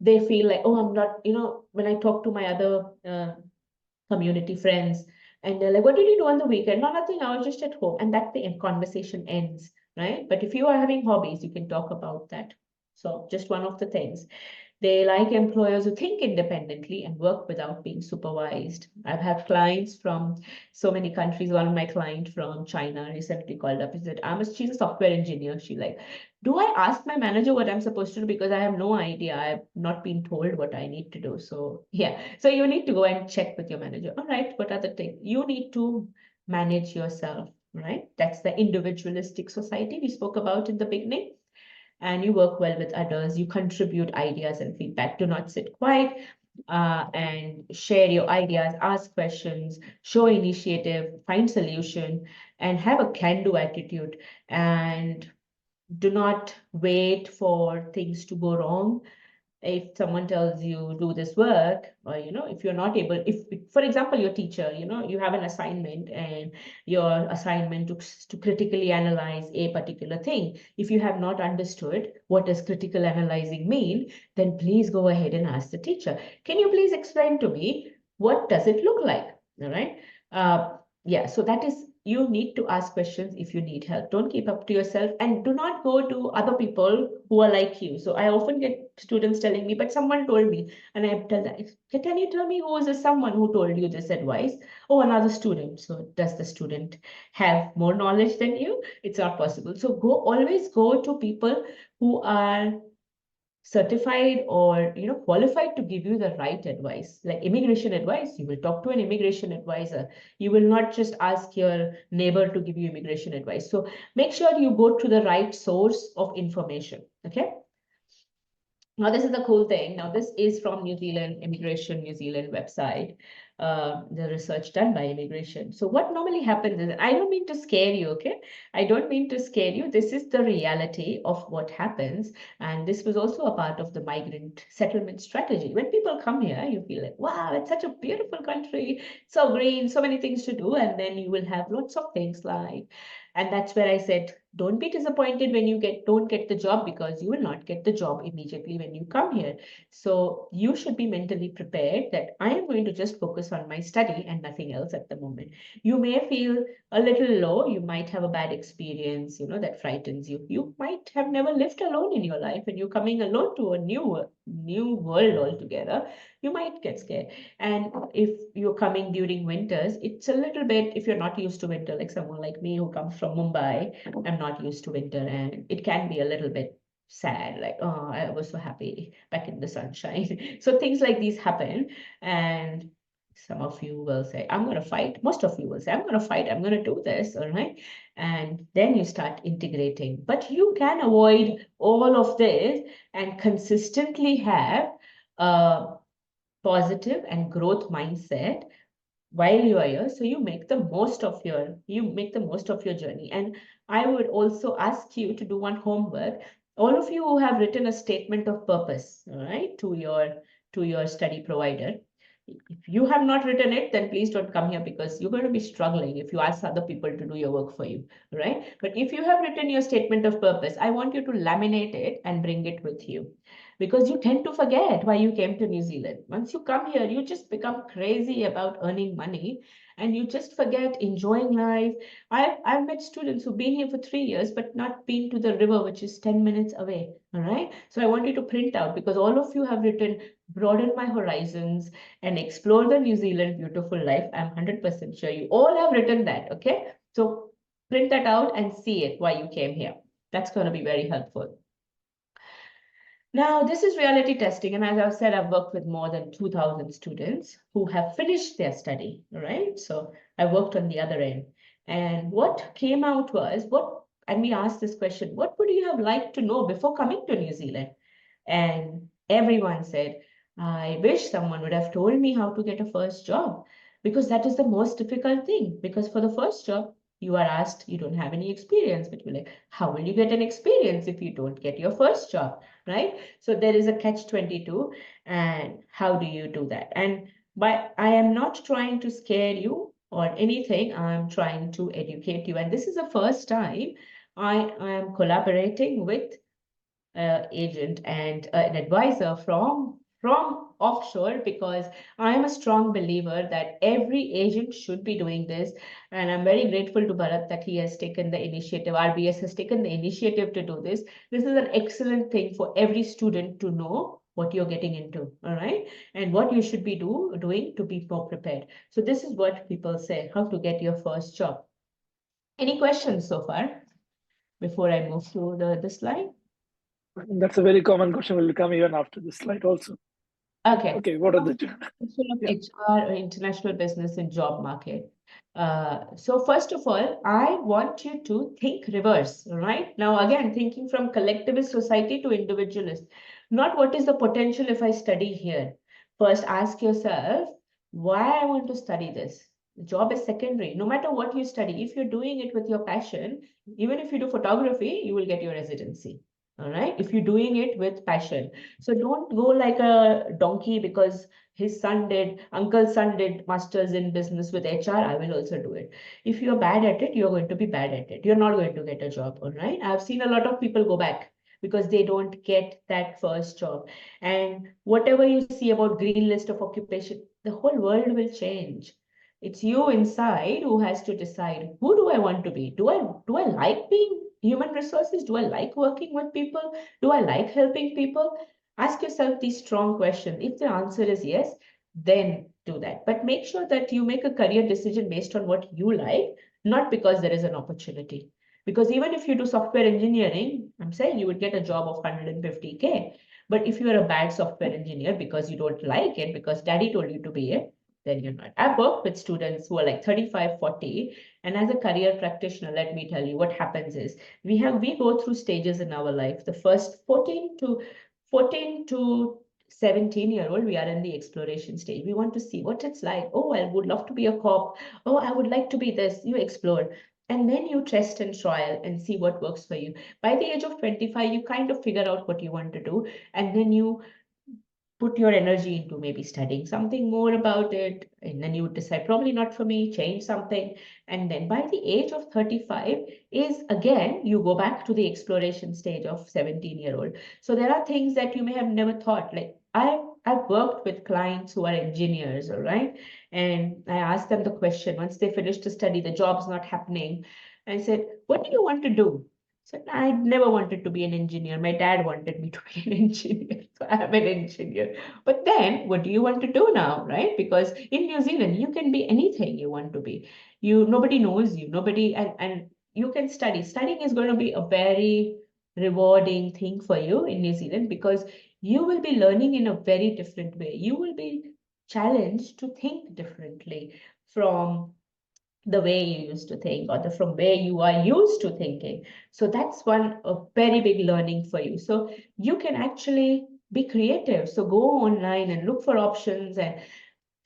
they feel like, oh, I'm not, when I talk to my other community friends, and they're like, what did you do on the weekend? No, nothing, I was just at home. And that the conversation ends, right? But if you are having hobbies, you can talk about that. So just one of the things. They like employers who think independently and work without being supervised. I've had clients from so many countries. One of my clients from China recently called up and said, she's a software engineer. She's like, do I ask my manager what I'm supposed to do? Because I have no idea. I've not been told what I need to do. So yeah, so you need to go and check with your manager. All right, what are the things? You need to manage yourself, right? That's the individualistic society we spoke about in the beginning. And you work well with others, you contribute ideas and feedback. Do not sit quiet, and share your ideas, ask questions, show initiative, find solution, and have a can-do attitude. And do not wait for things to go wrong. If someone tells you do this work, or if you're not able, if for example your teacher, you have an assignment, and your assignment to critically analyze a particular thing, if you have not understood what does critical analyzing mean, then please go ahead and ask the teacher, can you please explain to me what does it look like? All right. Yeah, so that is, you need to ask questions if you need help. Don't keep up to yourself, and do not go to other people who are like you. So I often get students telling me, but someone told me, and I tell them, can you tell me who is this someone who told you this advice? Oh, another student. So does the student have more knowledge than you? It's not possible. So always go to people who are certified or qualified to give you the right advice. Like immigration advice, you will talk to an immigration advisor. You will not just ask your neighbor to give you immigration advice. So make sure you go to the right source of information. Okay. Now, this is the cool thing. Now, this is from Immigration New Zealand website, the research done by immigration. So what normally happens is, I don't mean to scare you, okay? I don't mean to scare you. This is the reality of what happens. And this was also a part of the migrant settlement strategy. When people come here, you feel like, wow, it's such a beautiful country, so green, so many things to do. And then you will have lots of things like, and that's where I said, don't be disappointed when you don't get the job, because you will not get the job immediately when you come here. So you should be mentally prepared that I am going to just focus on my study and nothing else at the moment. You may feel a little low. You might have a bad experience, that frightens you. You might have never lived alone in your life, and you're coming alone to a new world altogether. You might get scared. And if you're coming during winters, it's a little bit, if you're not used to winter, like someone like me who comes from Mumbai, I'm not used to winter, and it can be a little bit sad, like, oh, I was so happy back in the sunshine. So things like these happen, and some of you will say, I'm going to fight. Most of you will say, I'm going to fight. I'm going to do this. All right. And then you start integrating. But you can avoid all of this and consistently have positive and growth mindset while you are here, so you make the most of your journey. And I would also ask you to do one homework. All of you who have written a statement of purpose, all right, to your study provider. If you have not written it, then please don't come here, because you're going to be struggling if you ask other people to do your work for you, right? But if you have written your statement of purpose, I want you to laminate it and bring it with you, because you tend to forget why you came to New Zealand. Once you come here, you just become crazy about earning money, and you just forget enjoying life. I've met students who've been here for 3 years but not been to the river, which is 10 minutes away. All right. So I want you to print out, because all of you have written broaden my horizons and explore the New Zealand beautiful life. I'm 100% sure you all have written that. Okay. So print that out and see it why you came here. That's going to be very helpful. Now, this is reality testing. And as I've said, I've worked with more than 2,000 students who have finished their study, right? So I worked on the other end. And what came out was, and we asked this question, what would you have liked to know before coming to New Zealand? And everyone said, I wish someone would have told me how to get a first job, because that is the most difficult thing. Because for the first job, you are asked, you don't have any experience, but you're like, how will you get an experience if you don't get your first job, right? So there is a catch-22, and how do you do that? And I am not trying to scare you or anything. I'm trying to educate you. And this is the first time I am collaborating with agent and an advisor from offshore, because I am a strong believer that every agent should be doing this. And I'm very grateful to Bharat that he has taken the initiative. RBS has taken the initiative to do this. This is an excellent thing for every student to know what you're getting into, all right? And what you should be doing to be more prepared. So this is what people say, how to get your first job. Any questions so far before I move to the slide? That's a very common question. Will come even after this slide also. Okay. Okay, what are the Yeah. HR or international business and job market. So first of all, I want you to think reverse, right? Now, again, thinking from collectivist society to individualist, not what is the potential if I study here. First, ask yourself, why I want to study this. The job is secondary. No matter what you study, if you're doing it with your passion, even if you do photography, you will get your residency. All right. If you're doing it with passion. So don't go like a donkey because uncle's son did masters in business with HR, I will also do it. If you're bad at it, you're going to be bad at it. You're not going to get a job, all right? I've seen a lot of people go back because they don't get that first job. And whatever you see about green list of occupation, the whole world will change. It's you inside who has to decide, who do I want to be? Do I like being human resources? Do I like working with people? Do I like helping people? Ask yourself these strong questions. If the answer is yes, then do that. But make sure that you make a career decision based on what you like, not because there is an opportunity. Because even if you do software engineering, I'm saying you would get a job of 150K. But if you are a bad software engineer because you don't like it, because daddy told you to be it, then you're not. I've worked with students who are like 35, 40. And as a career practitioner, let me tell you what happens is we go through stages in our life. The first 14 to 17-year-old, we are in the exploration stage. We want to see what it's like. Oh, I would love to be a cop. Oh, I would like to be this. You explore. And then you test and trial and see what works for you. By the age of 25, you kind of figure out what you want to do. And then you put your energy into maybe studying something more about it, and then you would decide probably not for me, change something. And then by the age of 35 is again you go back to the exploration stage of 17-year-old. So there are things that you may have never thought. Like I've worked with clients who are engineers, all right, and I asked them the question once they finished the study, the job's not happening. I said, what do you want to do? So I never wanted to be an engineer. My dad wanted me to be an engineer. So I'm an engineer. But then what do you want to do now, right? Because in New Zealand, you can be anything you want to be. Nobody knows you, and you can study. Studying is going to be a very rewarding thing for you in New Zealand, because you will be learning in a very different way. You will be challenged to think differently from the way you used to think, or from where you are used to thinking. So that's a very big learning for you. So you can actually be creative. So go online and look for options and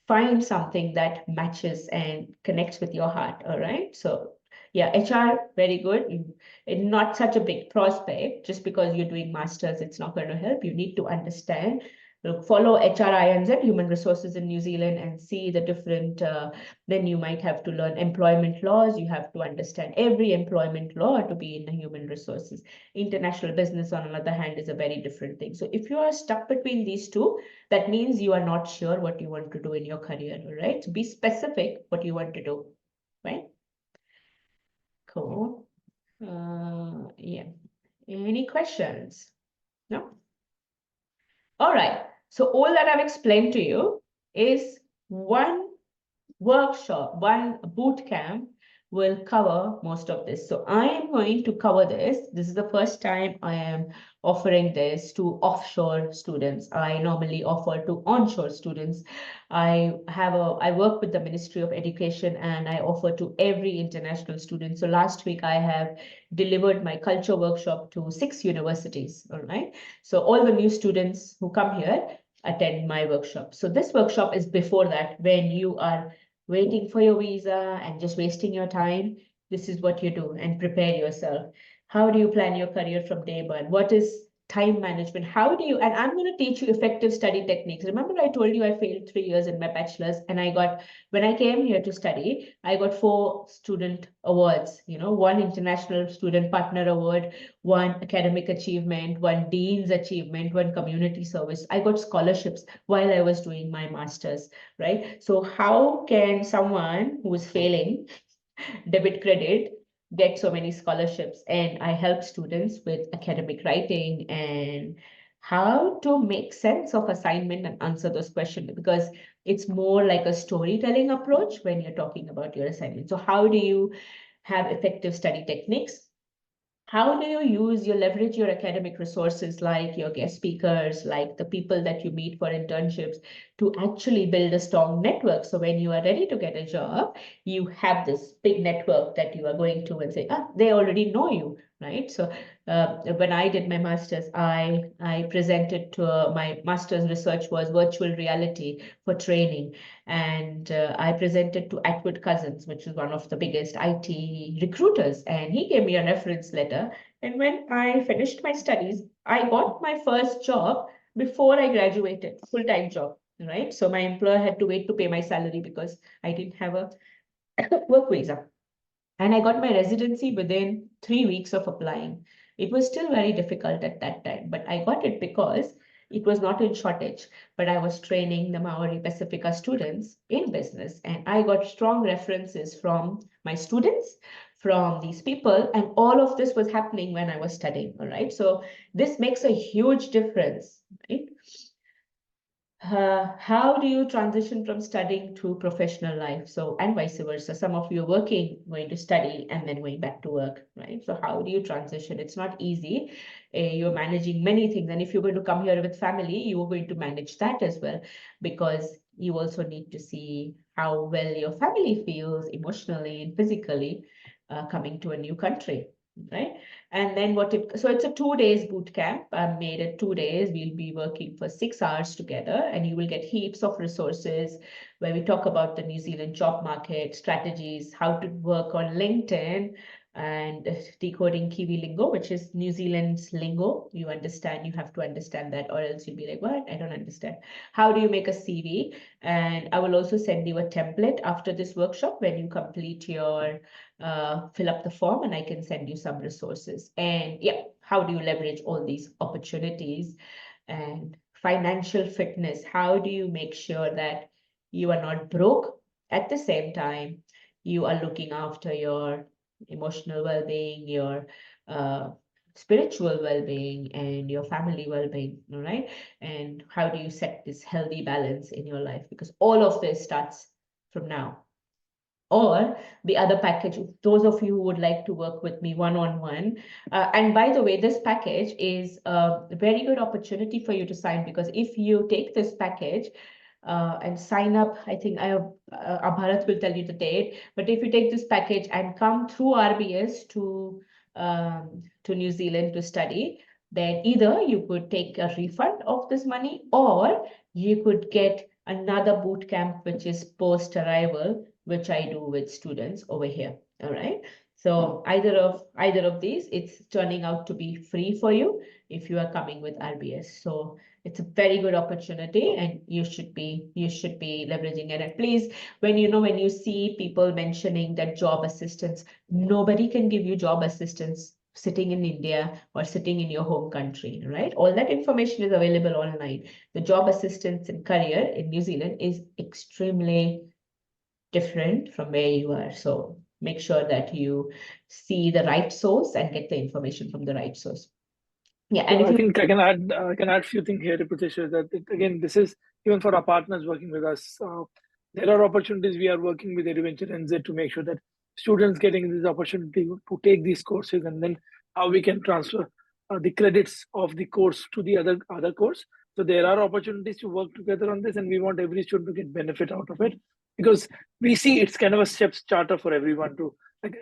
find something that matches and connects with your heart. All right. So yeah, HR, very good. And not such a big prospect. Just because you're doing masters, it's not going to help. You need to understand. Look, follow HRINZ, Human Resources in New Zealand, and see the different. Then you might have to learn employment laws. You have to understand every employment law to be in the human resources. International business, on the other hand, is a very different thing. So if you are stuck between these two, that means you are not sure what you want to do in your career, right? So be specific what you want to do, right? Cool. Yeah. Any questions? No? All right. So all that I've explained to you is one workshop, one boot camp will cover most of this. So I am going to cover this. This is the first time I am offering this to offshore students. I normally offer to onshore students. I work with the Ministry of Education and I offer to every international student. So last week I have delivered my culture workshop to 6 universities. All right. So all the new students who come here attend my workshop. So this workshop is before that, when you are waiting for your visa and just wasting your time. This is what you do and prepare yourself. How do you plan your career from day one? What is time management? How do you, and I'm going to teach you effective study techniques. Remember, I told you I failed 3 years in my bachelor's, and when I came here to study, I got 4 student awards, one international student partner award, one academic achievement, one dean's achievement, one community service. I got scholarships while I was doing my master's, right? So how can someone who is failing debit credit get so many scholarships? And I help students with academic writing and how to make sense of assignment and answer those questions, because it's more like a storytelling approach when you're talking about your assignment. So how do you have effective study techniques? How do you leverage your academic resources, like your guest speakers, like the people that you meet for internships, to actually build a strong network? So when you are ready to get a job, you have this big network that you are going to and say, they already know you, right? So when I did my master's, I presented to my master's research was virtual reality for training. And I presented to Atwood Cousins, which is one of the biggest IT recruiters, and he gave me a reference letter. And when I finished my studies, I got my first job before I graduated, full-time job, right? So my employer had to wait to pay my salary because I didn't have a work visa. And I got my residency within 3 weeks of applying. It was still very difficult at that time, but I got it because it was not in shortage, but I was training the Maori Pacifica students in business. And I got strong references from my students, from these people, and all of this was happening when I was studying, all right? So this makes a huge difference, right? How do you transition from studying to professional life? So, and vice versa. Some of you are working, going to study, and then going back to work, right? So how do you transition? It's not easy. You're managing many things. And if you're going to come here with family, you are going to manage that as well, because you also need to see how well your family feels emotionally and physically coming to a new country, right? And then so it's a 2 days boot camp. I made it 2 days. We'll be working for 6 hours together, and you will get heaps of resources where we talk about the New Zealand job market, strategies, how to work on LinkedIn, and decoding Kiwi lingo, which is New Zealand's lingo. You understand, you have to understand that, or else you'll be like, what? I don't understand. How do you make a CV? And I will also send you a template after this workshop when you complete your fill up the form, and I can send you some resources. And yeah, how do you leverage all these opportunities? And financial fitness, how do you make sure that you are not broke at the same time you are looking after your emotional well-being, your spiritual well-being, and your family well-being, all right? And how do you set this healthy balance in your life? Because all of this starts from now. Or the other package, those of you who would like to work with me one-on-one. And by the way, this package is a very good opportunity for you to sign, because if you take this package and sign up, I think Bharat will tell you the date, but if you take this package and come through RBS to New Zealand to study, then either you could take a refund of this money, or you could get another boot camp, which is post-arrival, which I do with students over here. All right. So either of these, it's turning out to be free for you if you are coming with RBS. So it's a very good opportunity, and you should be leveraging it. And please, when you see people mentioning that job assistance, nobody can give you job assistance sitting in India or sitting in your home country, right? All that information is available online. The job assistance and career in New Zealand is extremely different from where you are. So make sure that you see the right source and get the information from the right source. Yeah, and So if I you think I can add few things here, Pratishtha, that again, this is even for our partners working with us. There are opportunities we are working with Eduventure NZ to make sure that students getting this opportunity to take these courses, and then how we can transfer the credits of the course to the other course. So there are opportunities to work together on this, and we want every student to get benefit out of it, because we see it's kind of a steps charter for everyone to like,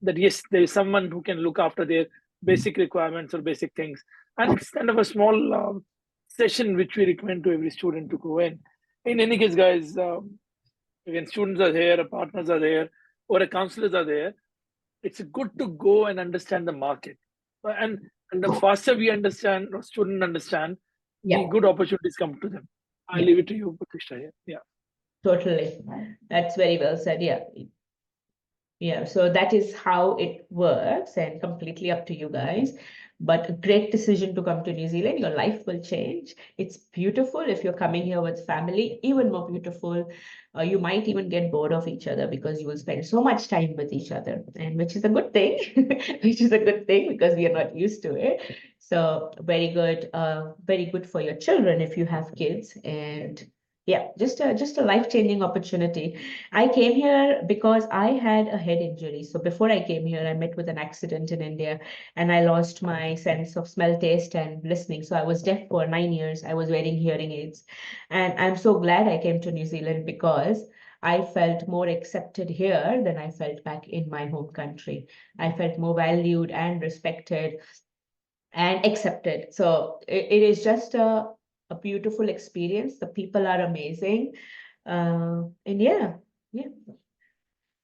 that yes, there is someone who can look after their basic requirements or basic things, and it's kind of a small session which we recommend to every student to go in any case, guys. Again, students are there, partners are there, or counselors are there. It's good to go and understand the market, and the faster we understand or student understand, the Yeah, good opportunities come to them. I yeah, leave it to you, Pratishtha. Yeah. totally. That's very well said. Yeah. Yeah, so that is how it works, and completely up to you guys. But a great decision to come to New Zealand. Your life will change. It's beautiful if you're coming here with family, even more beautiful. You might even get bored of each other because you will spend so much time with each other, and which is a good thing, which is a good thing because we are not used to it. So very good for your children if you have kids. And yeah, just a life-changing opportunity. I came here because I had a head injury. So before I came here, I met with an accident in India, and I lost my sense of smell, taste, and listening. So I was deaf for 9 years. I was wearing hearing aids. And I'm so glad I came to New Zealand because I felt more accepted here than I felt back in my home country. I felt more valued and respected and accepted. So it is just a beautiful experience. The people are amazing. And yeah.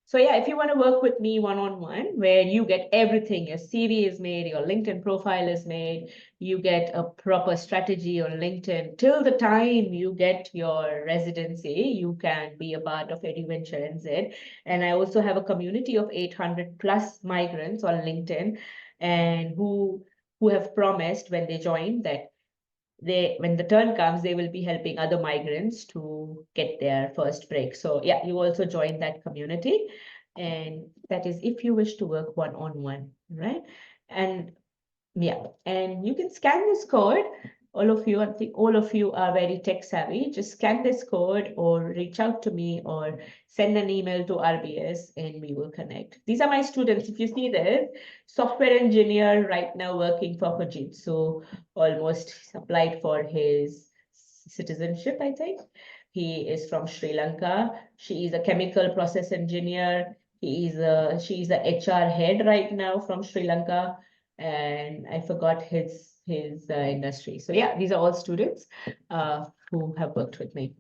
So yeah, if you want to work with me one-on-one, where you get everything, your CV is made, your LinkedIn profile is made, you get a proper strategy on LinkedIn till the time you get your residency, you can be a part of Eduventure NZ. And I also have a community of 800 plus migrants on LinkedIn, and who have promised when they join that when the turn comes, they will be helping other migrants to get their first break. So yeah, you also join that community. And that is if you wish to work one-on-one, right? And yeah, and you can scan this code. All of you, I think all of you are very tech savvy. Just scan this code or reach out to me or send an email to RBS and we will connect. These are my students. If you see this, software engineer right now working for Fujitsu, almost applied for his citizenship, I think. He is from Sri Lanka. She is a chemical process engineer. She's a HR head right now from Sri Lanka, and I forgot his industry. So yeah, these are all students who have worked with me.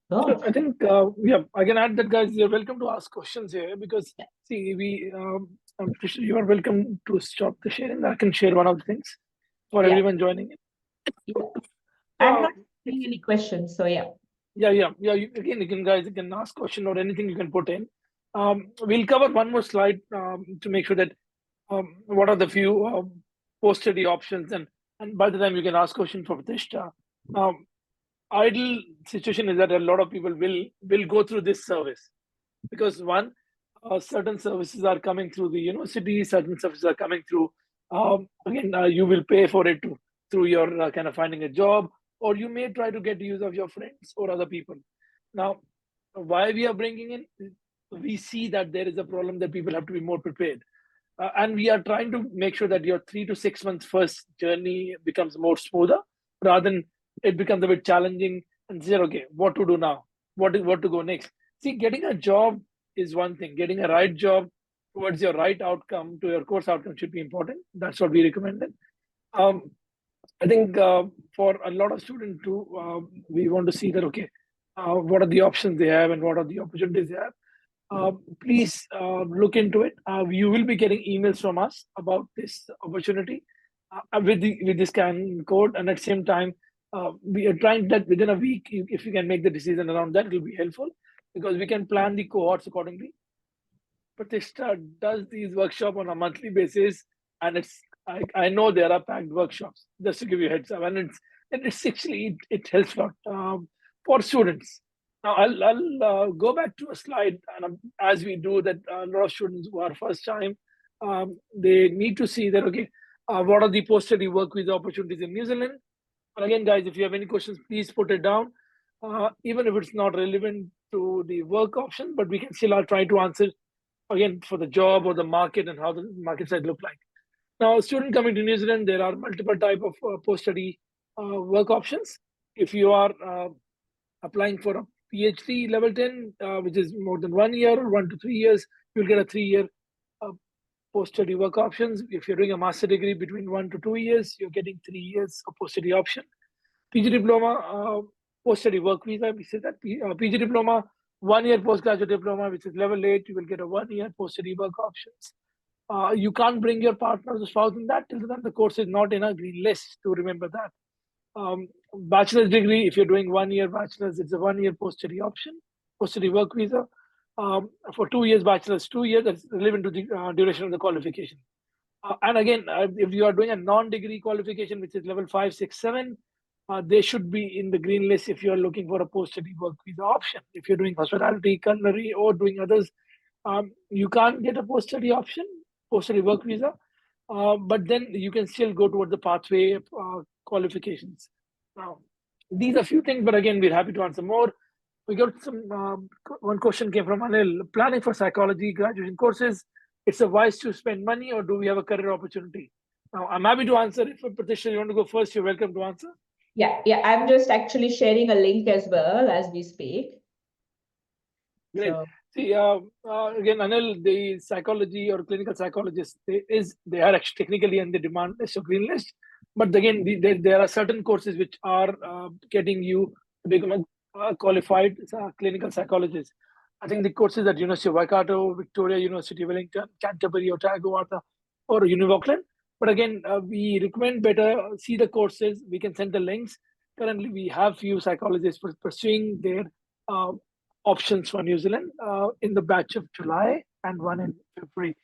So Oh, I think, yeah, I can add that, guys, you're welcome to ask questions here, because, see, you are welcome to stop the sharing. I can share one of the things for yeah, everyone joining in. yeah. I'm Uh, not seeing any questions, so yeah. yeah. You can, guys, you can ask question or anything you can put in. We'll cover one more slide to make sure that what are the few posted options, and by the time you can ask question for Pratishtha. Ideal situation is that a lot of people will go through this service, because one, certain services are coming through the university, certain services are coming through, again, you will pay for it through your kind of finding a job, or you may try to get use of your friends or other people. Now, why we are bringing in, we see that there is a problem that people have to be more prepared, and we are trying to make sure that your 3 to 6 months first journey becomes more smoother, rather than it becomes a bit challenging and say, okay, what to do now, what to go next. See, getting a job is one thing. Getting a right job towards your right outcome, to your course outcome, should be important. That's what we recommended. I think for a lot of students too, we want to see that, okay, what are the options they have and what are the opportunities they have. Please look into it. You will be getting emails from us about this opportunity with this scan code, and at the same time, we are trying that within a week. If you can make the decision around that, it will be helpful because we can plan the cohorts accordingly. Pratishtha does these workshops on a monthly basis, and I know there are packed workshops. Just to give you a heads up, and it's actually it helps a lot for students. Now I'll go back to a slide, and as we do that, a lot of students who are first time, they need to see that, okay, what are the post-study work visa opportunities in New Zealand. And again, guys, if you have any questions, please put it down. Even if it's not relevant to the work option, but we can still try to answer again for the job or the market and how the market side look like. Now, a student coming to New Zealand, there are multiple type of post-study work options. If you are applying for a PhD level 10, which is more than 1 year or 1 to 3 years, you'll get a 3-year post-study work options. If you're doing a master degree between 1 to 2 years, you're getting 3 years of post-study option. PG diploma, post-study work visa, we say that PG diploma, 1 year postgraduate diploma, which is level 8, you will get a 1 year post-study work options. You can't bring your partner or spouse in that till then the course is not in a green list, to remember that. Bachelor's degree, if you're doing 1 year bachelor's, it's a 1 year post-study option, post-study work visa. For 2 years bachelor's, 2 years, that's relevant to the duration of the qualification. And again, if you are doing a non-degree qualification, which is level 5, 6, 7, they should be in the green list if you are looking for a post-study work visa option. If you're doing hospitality, culinary, or doing others, you can't get a post-study option, post-study work visa, but then you can still go toward the pathway qualifications. Now, these are a few things, but again, we're happy to answer more. We got some, one question came from Anil, planning for psychology graduation courses, it's a wise to spend money or do we have a career opportunity? Now, I'm happy to answer. If Pratishtha, you want to go first, you're welcome to answer. Yeah, I'm just actually sharing a link as well as we speak. Great. So, see, again, Anil, the psychology or clinical psychologist, they are actually technically in the demand list or green list. But again, there are certain courses which are getting you to become a qualified clinical psychologist. I think the courses at University of Waikato, Victoria University, Wellington, Canterbury, Otago, or Uni Auckland. But again, we recommend better see the courses. We can send the links. Currently, we have few psychologists pursuing their options for New Zealand in the batch of July and one in February.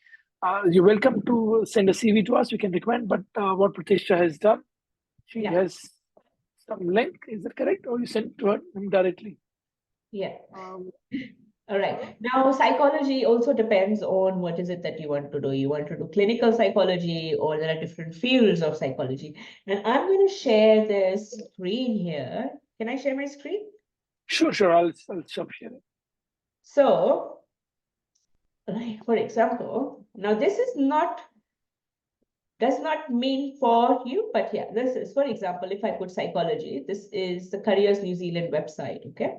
You're welcome to send a CV to us. We can recommend. But what Pratishtha has done, she has some link. Is that correct? Or you sent to her directly? Yeah. All right. Now, psychology also depends on what is it that you want to do. You want to do clinical psychology, or there are different fields of psychology. And I'm going to share this screen here. Can I share my screen? Sure. I'll stop sharing. So, right, for example, now this is does not mean for you, but yeah, this is, for example, if I put psychology, this is the Careers New Zealand website, okay?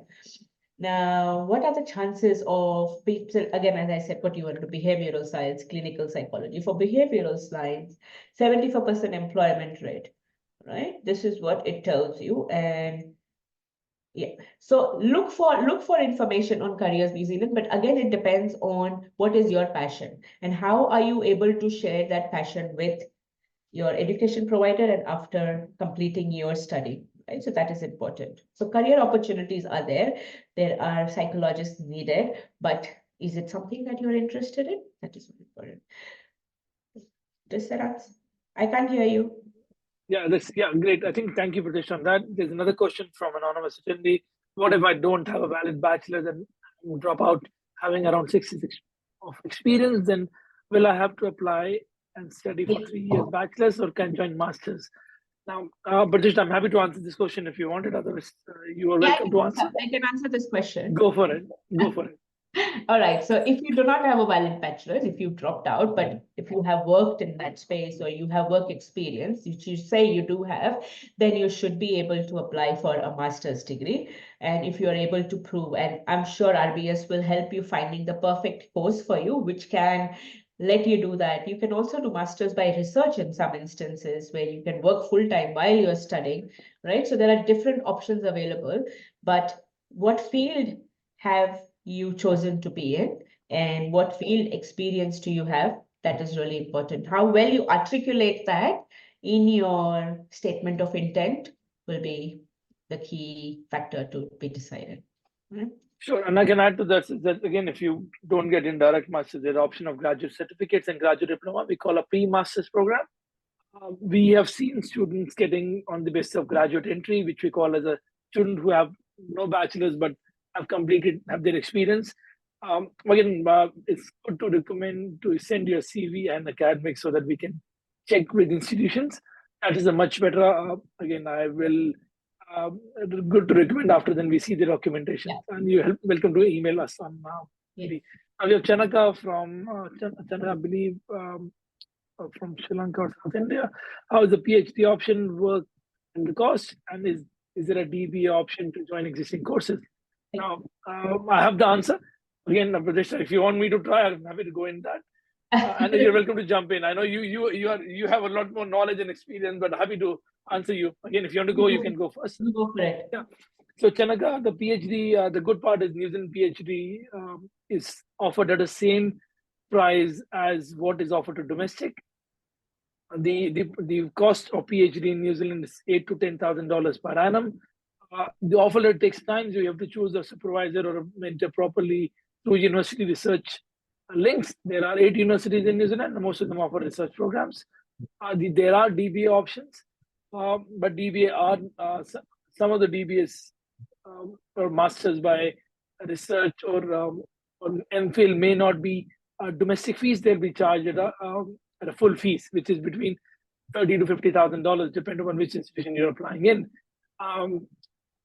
Now, what are the chances of people, again, as I said, what you want to behavioral science, clinical psychology. For behavioral science, 74% employment rate, right? This is what it tells you. And yeah, so look for information on Careers New Zealand, but again, it depends on what is your passion and how are you able to share that passion with your education provider and after completing your study. Right? So that is important. So career opportunities are there. There are psychologists needed, but is it something that you're interested in? That is important. I can't hear you. Yeah, great. I think thank you, Pratishtha, on that. There's another question from anonymous attendee. What if I don't have a valid bachelor's and drop out having around 66 of experience? Then will I have to apply and study for 3 years bachelor's or can join master's? Now, Pratishtha, I'm happy to answer this question if you wanted. Otherwise, you are welcome to answer. I can answer this question. Go for it. All right. So if you do not have a valid bachelor's, if you've dropped out, but if you have worked in that space or you have work experience, which you say you do have, then you should be able to apply for a master's degree. And if you're able to prove, and I'm sure RBS will help you finding the perfect course for you, which can let you do that. You can also do masters by research in some instances where you can work full-time while you're studying, right? So there are different options available, but what field have you chosen to be in, and what field experience do you have? That is really important. How well you articulate that in your statement of intent will be the key factor to be decided. Sure, and I can add to that is that again, if you don't get indirect masters, there's the option of graduate certificates and graduate diploma. We call a pre-masters program. We have seen students getting on the basis of graduate entry, which we call as a student who have no bachelor's but have their experience. Again, it's good to recommend to send your CV and academics so that we can check with institutions. That is a much better. Again, I will. Good to recommend after then we see the documentation. Yeah. And you're welcome to email us on maybe. Now we have Chanaka from Chanaka, I believe, from Sri Lanka or South India. How is the PhD option work and the cost? And is there a DBA option to join existing courses? Now, I have the answer. Again, Pratishtha, if you want me to try, I'm happy to go in that. And you're welcome to jump in. I know you have a lot more knowledge and experience, but happy to answer you. Again, if you want to go, you can go first. Go for it. Yeah. So Chanaka, the PhD, the good part is New Zealand PhD is offered at the same price as what is offered to domestic. The cost of PhD in New Zealand is $8,000 to $10,000 per annum. The offer letter takes time, so you have to choose a supervisor or a mentor properly through university research links. There are 8 universities in New Zealand, and most of them offer research programs. There are DBA options, but DBA are some of the DBAs or masters by research or MPhil may not be domestic fees. They'll be charged at a full fees, which is between $30,000 to $50,000, depending on which institution you're applying in.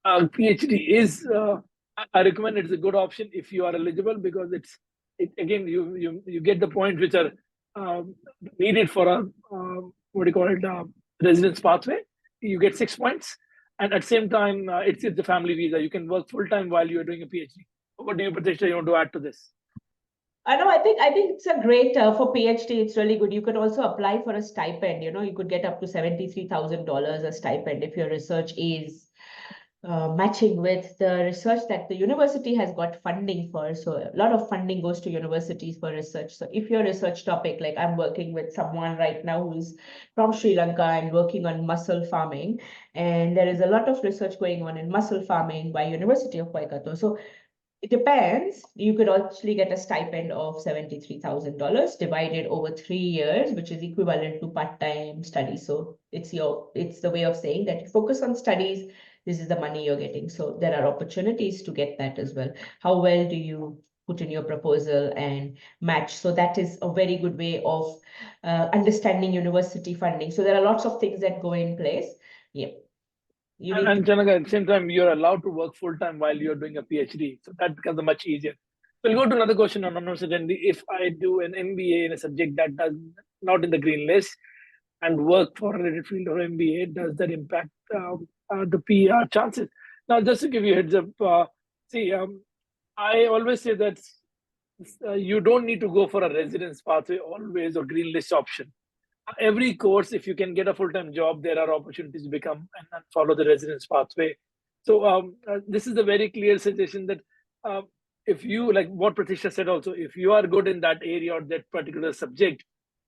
PhD is, I recommend it's a good option if you are eligible, because again, you get the points which are needed for a residence pathway. You get 6 points, and at the same time, it's the family visa. You can work full time while you are doing a PhD. What do you, Pratishtha, you want to add to this? I know. I think it's a great for PhD. It's really good. You could also apply for a stipend. You could get up to $73,000 a stipend if your research is matching with the research that the university has got funding for. So a lot of funding goes to universities for research. So if your research topic, like I'm working with someone right now who's from Sri Lanka and working on mussel farming, and there is a lot of research going on in mussel farming by University of Waikato. So it depends. You could actually get a stipend of $73,000 divided over 3 years, which is equivalent to part-time study. So it's the way of saying that you focus on studies, this is the money you're getting. So there are opportunities to get that as well. How well do you put in your proposal and match? So that is a very good way of understanding university funding. So there are lots of things that go in place. Yeah. And Chanaka, at the same time, you're allowed to work full time while you're doing a PhD. So that becomes much easier. So we'll go to another question on uncertainty. If I do an MBA in a subject that does not in the green list and work for a related field or MBA, does that impact the PR chances? Now, just to give you a heads up, I always say that you don't need to go for a residence pathway always or green list option. Every course, if you can get a full-time job, there are opportunities to become and follow the residence pathway. So this is a very clear suggestion that if you, like what Pratishtha said also, if you are good in that area or that particular subject,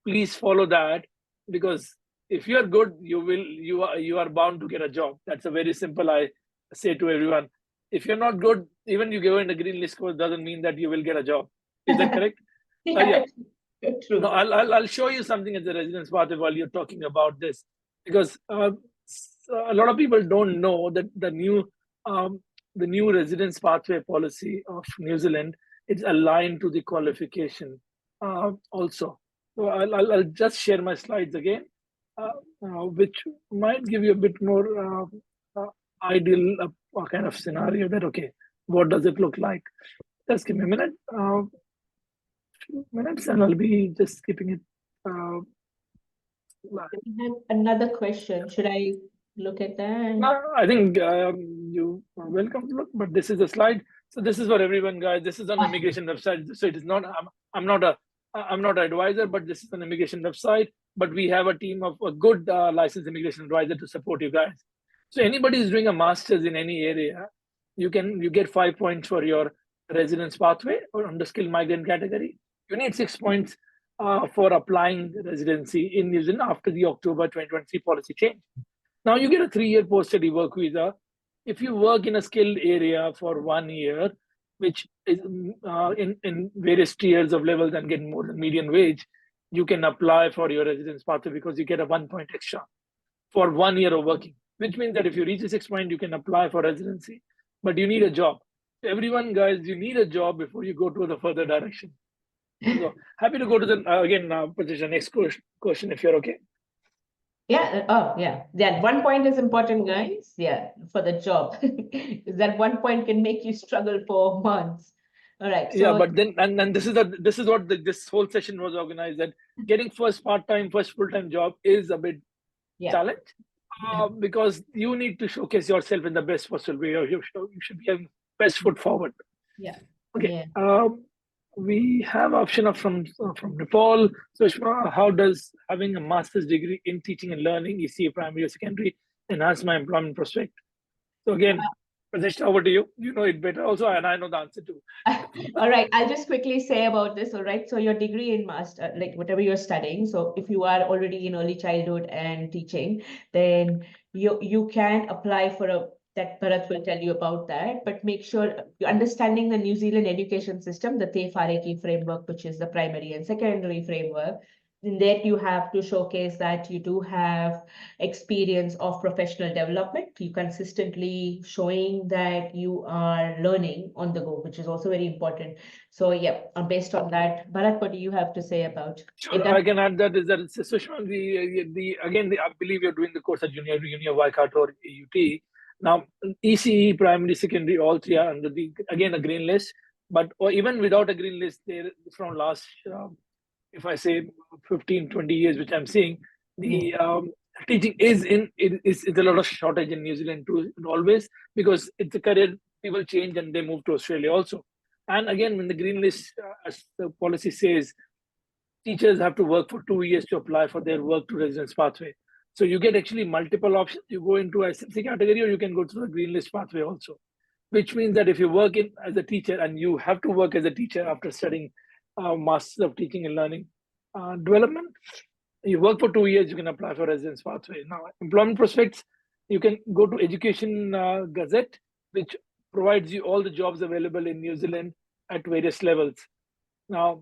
please follow that, because if you are good, you are bound to get a job. That's a very simple, I say to everyone. If you're not good, even you go in a green list course doesn't mean that you will get a job. Is that correct? Yeah. True. No, I'll show you something at the residence pathway while you're talking about this, because a lot of people don't know that the new residence pathway policy of New Zealand is aligned to the qualification also. So I'll just share my slides again, which might give you a bit more ideal kind of scenario that, okay, what does it look like? Just give me a minute. Few minutes, and I'll be just skipping it. I have another question. Should I look at that? I think you are welcome to look, but this is a slide. So this is for everyone, guys. This is on the immigration website. So it is not. I'm not a I'm not an advisor, but this is an immigration website. But we have a team of a good licensed immigration advisor to support you guys. So anybody who's doing a master's in any area, you get 5 points for your residence pathway or under skilled migrant category. You need 6 points for applying residency in New Zealand after the October 2023 policy change. Now you get a 3-year post-study work visa. If you work in a skilled area for 1 year, which is in various tiers of levels and get more than median wage, you can apply for your residence pathway because you get a 1 point extra for 1 year of working, which means that if you reach a 6 point, you can apply for residency, but you need a job. Everyone, guys, you need a job before you go to the further direction. So happy to go to the, again, Pratishtha, next question, if you're okay. Yeah. Oh, yeah. That 1 point is important, guys. Yeah, for the job. That 1 point can make you struggle for months. All right. So, yeah, but then and this is what this whole session was organized, that getting first part-time, first full-time job is a bit challenge because you need to showcase yourself in the best possible way, or you should be having best foot forward. Yeah. Okay. Yeah. We have option of from Nepal. So how does having a master's degree in teaching and learning, ECA primary or secondary, enhance my employment prospect? So again, Pratishtha, over to you. You know it better also, and I know the answer too. All right, I'll just quickly say about this. All right, so your degree in master, like whatever you're studying. So if you are already in early childhood and teaching, then you can apply for that Bharat will tell you about that, but make sure you're understanding the New Zealand education system, the TEFRAK framework, which is the primary and secondary framework. In that you have to showcase that you do have experience of professional development. You consistently showing that you are learning on the go, which is also very important. So yeah, based on that, Bharat, what do you have to say about? Sure, I can add that is that Sushma, I believe you're doing the course at Junior Waikato or AUT. Now, ECE, primary, secondary, all three are under a green list. But or even without a green list, there from last, if I say 15, 20 years, which I'm seeing, the teaching is a lot of shortage in New Zealand too, always, because it's a career, people change and they move to Australia also. And again, when the green list, as the policy says, teachers have to work for 2 years to apply for their work to residence pathway. So you get actually multiple options. You go into SMC category, or you can go through the green list pathway also, which means that if you work in as a teacher, and you have to work as a teacher after studying Masters of Teaching and Learning Development, you work for 2 years, you can apply for residence pathway. Now, employment prospects, you can go to Education Gazette, which provides you all the jobs available in New Zealand at various levels. Now,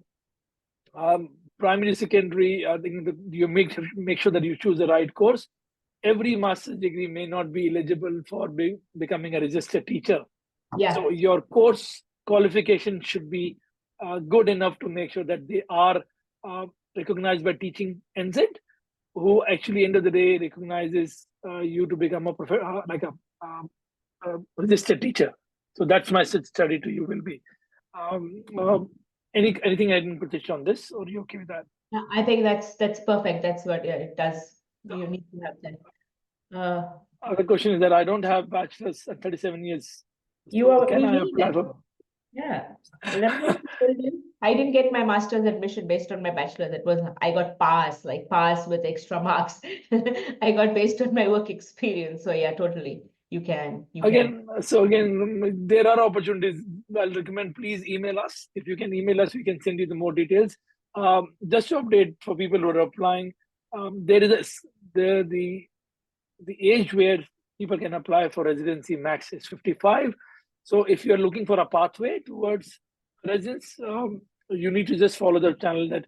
primary, secondary, I think you make sure that you choose the right course. Every master's degree may not be eligible for becoming a registered teacher. Yeah. So your course qualification should be good enough to make sure that they are recognized by Teaching NZ, who actually end of the day recognizes you to become a registered teacher. So that's my study to you will be. Anything I can Pratishtha on this, or are you okay with that? I think that's perfect. That's what it does. You need to have that. The question is that I don't have bachelor's at 37 years. You are. Can I apply for? Yeah. I didn't get my master's admission based on my bachelor's. I got pass with extra marks. I got based on my work experience. So yeah, totally. You can. So again, there are opportunities. I'll recommend, please email us. If you can email us, we can send you the more details. Just to update for people who are applying, there is the age where people can apply for residency max is 55. So if you're looking for a pathway towards residence, you need to just follow the channel that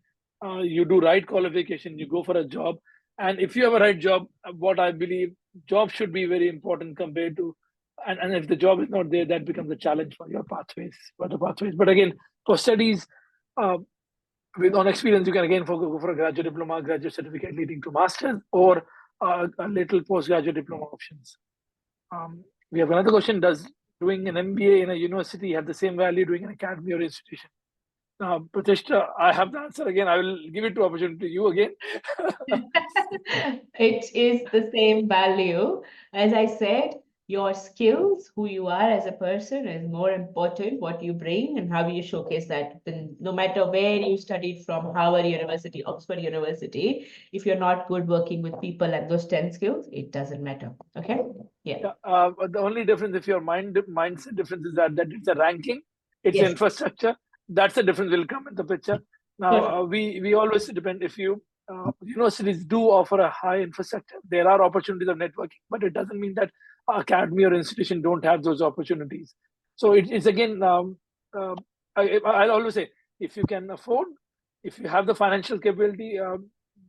you do right qualification, you go for a job. And if you have a right job, what I believe, job should be very important compared to, and if the job is not there, that becomes a challenge for your pathways, But again, for studies, with on experience, you can again go for a graduate diploma, graduate certificate leading to master's, or a little postgraduate diploma options. We have another question: does doing an MBA in a university have the same value doing an academy or institution? Now, Pratishtha, I have the answer again. I will give it to opportunity to you again. It is the same value. As I said, your skills, who you are as a person, is more important, what you bring and how you showcase that. Then no matter where you studied from, Harvard University, Oxford University, if you're not good working with people and those 10 skills, it doesn't matter. Okay? Yeah. The only difference, if your mindset difference is that it's a ranking, it's Yes. infrastructure. That's the difference will come in the picture. Now, we always depend. If you universities do offer a high infrastructure, there are opportunities of networking, but it doesn't mean that academy or institution don't have those opportunities. So it's again, I'll always say, if you can afford, if you have the financial capability,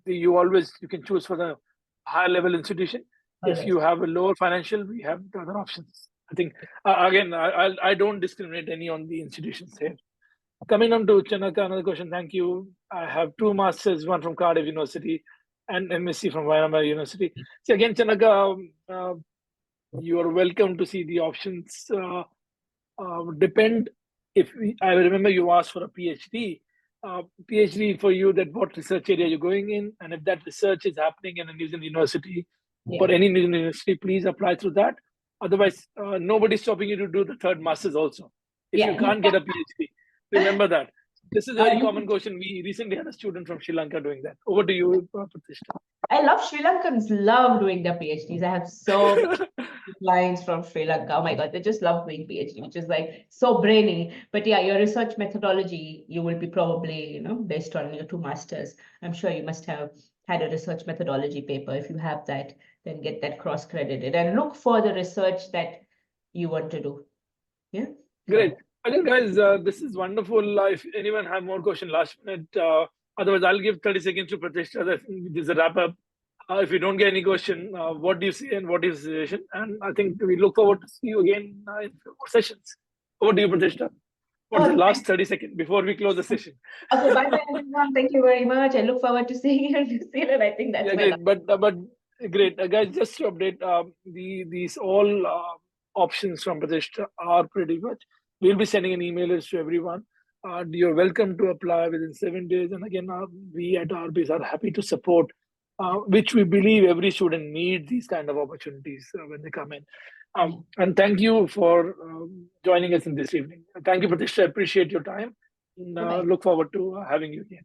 you can choose for the higher level institution. If you have a lower financial, we have the other options. I think again, I don't discriminate any on the institutions here. Coming on to Chanaka, another question. Thank you. I have 2 masters, one from Cardiff University and MSc from Varanasi University. So again, Chanaka, you are welcome to see the options. Depend if I remember you asked for a PhD. PhD for you, that what research area you're going in, and if that research is happening in a New Zealand university or any New Zealand university, please apply through that. Otherwise, nobody's stopping you to do the 3rd masters also. If you can't get a PhD, remember that. This is a very common question. We recently had a student from Sri Lanka doing that. Over to you, Pratishtha. I love Sri Lankans love doing their PhDs. I have so many clients from Sri Lanka. Oh my God, they just love doing PhD, which is like so brainy. But yeah, your research methodology, you will be probably, based on your 2 masters. I'm sure you must have had a research methodology paper. If you have that, then get that cross-credited and look for the research that you want to do. Yeah. Great. Again, guys, this is wonderful. If anyone have more question last minute, otherwise I'll give 30 seconds to Pratishtha. This is a wrap up. If you don't get any question, what do you see and what is the suggestion? And I think we look forward to see you again in more sessions. Over to you, Pratishtha. What's the last 30 seconds before we close the session? Okay, bye bye everyone. Thank you very much. I look forward to seeing you in New Zealand. I think that's great. But great, guys. Just to update, these all options from Pratishtha are pretty much. We'll be sending an email to everyone. You're welcome to apply within 7 days. And again, we at RBS are happy to support, which we believe every student needs these kind of opportunities when they come in. And thank you for joining us in this evening. Thank you, Pratishtha. I appreciate your time. And look forward to having you again.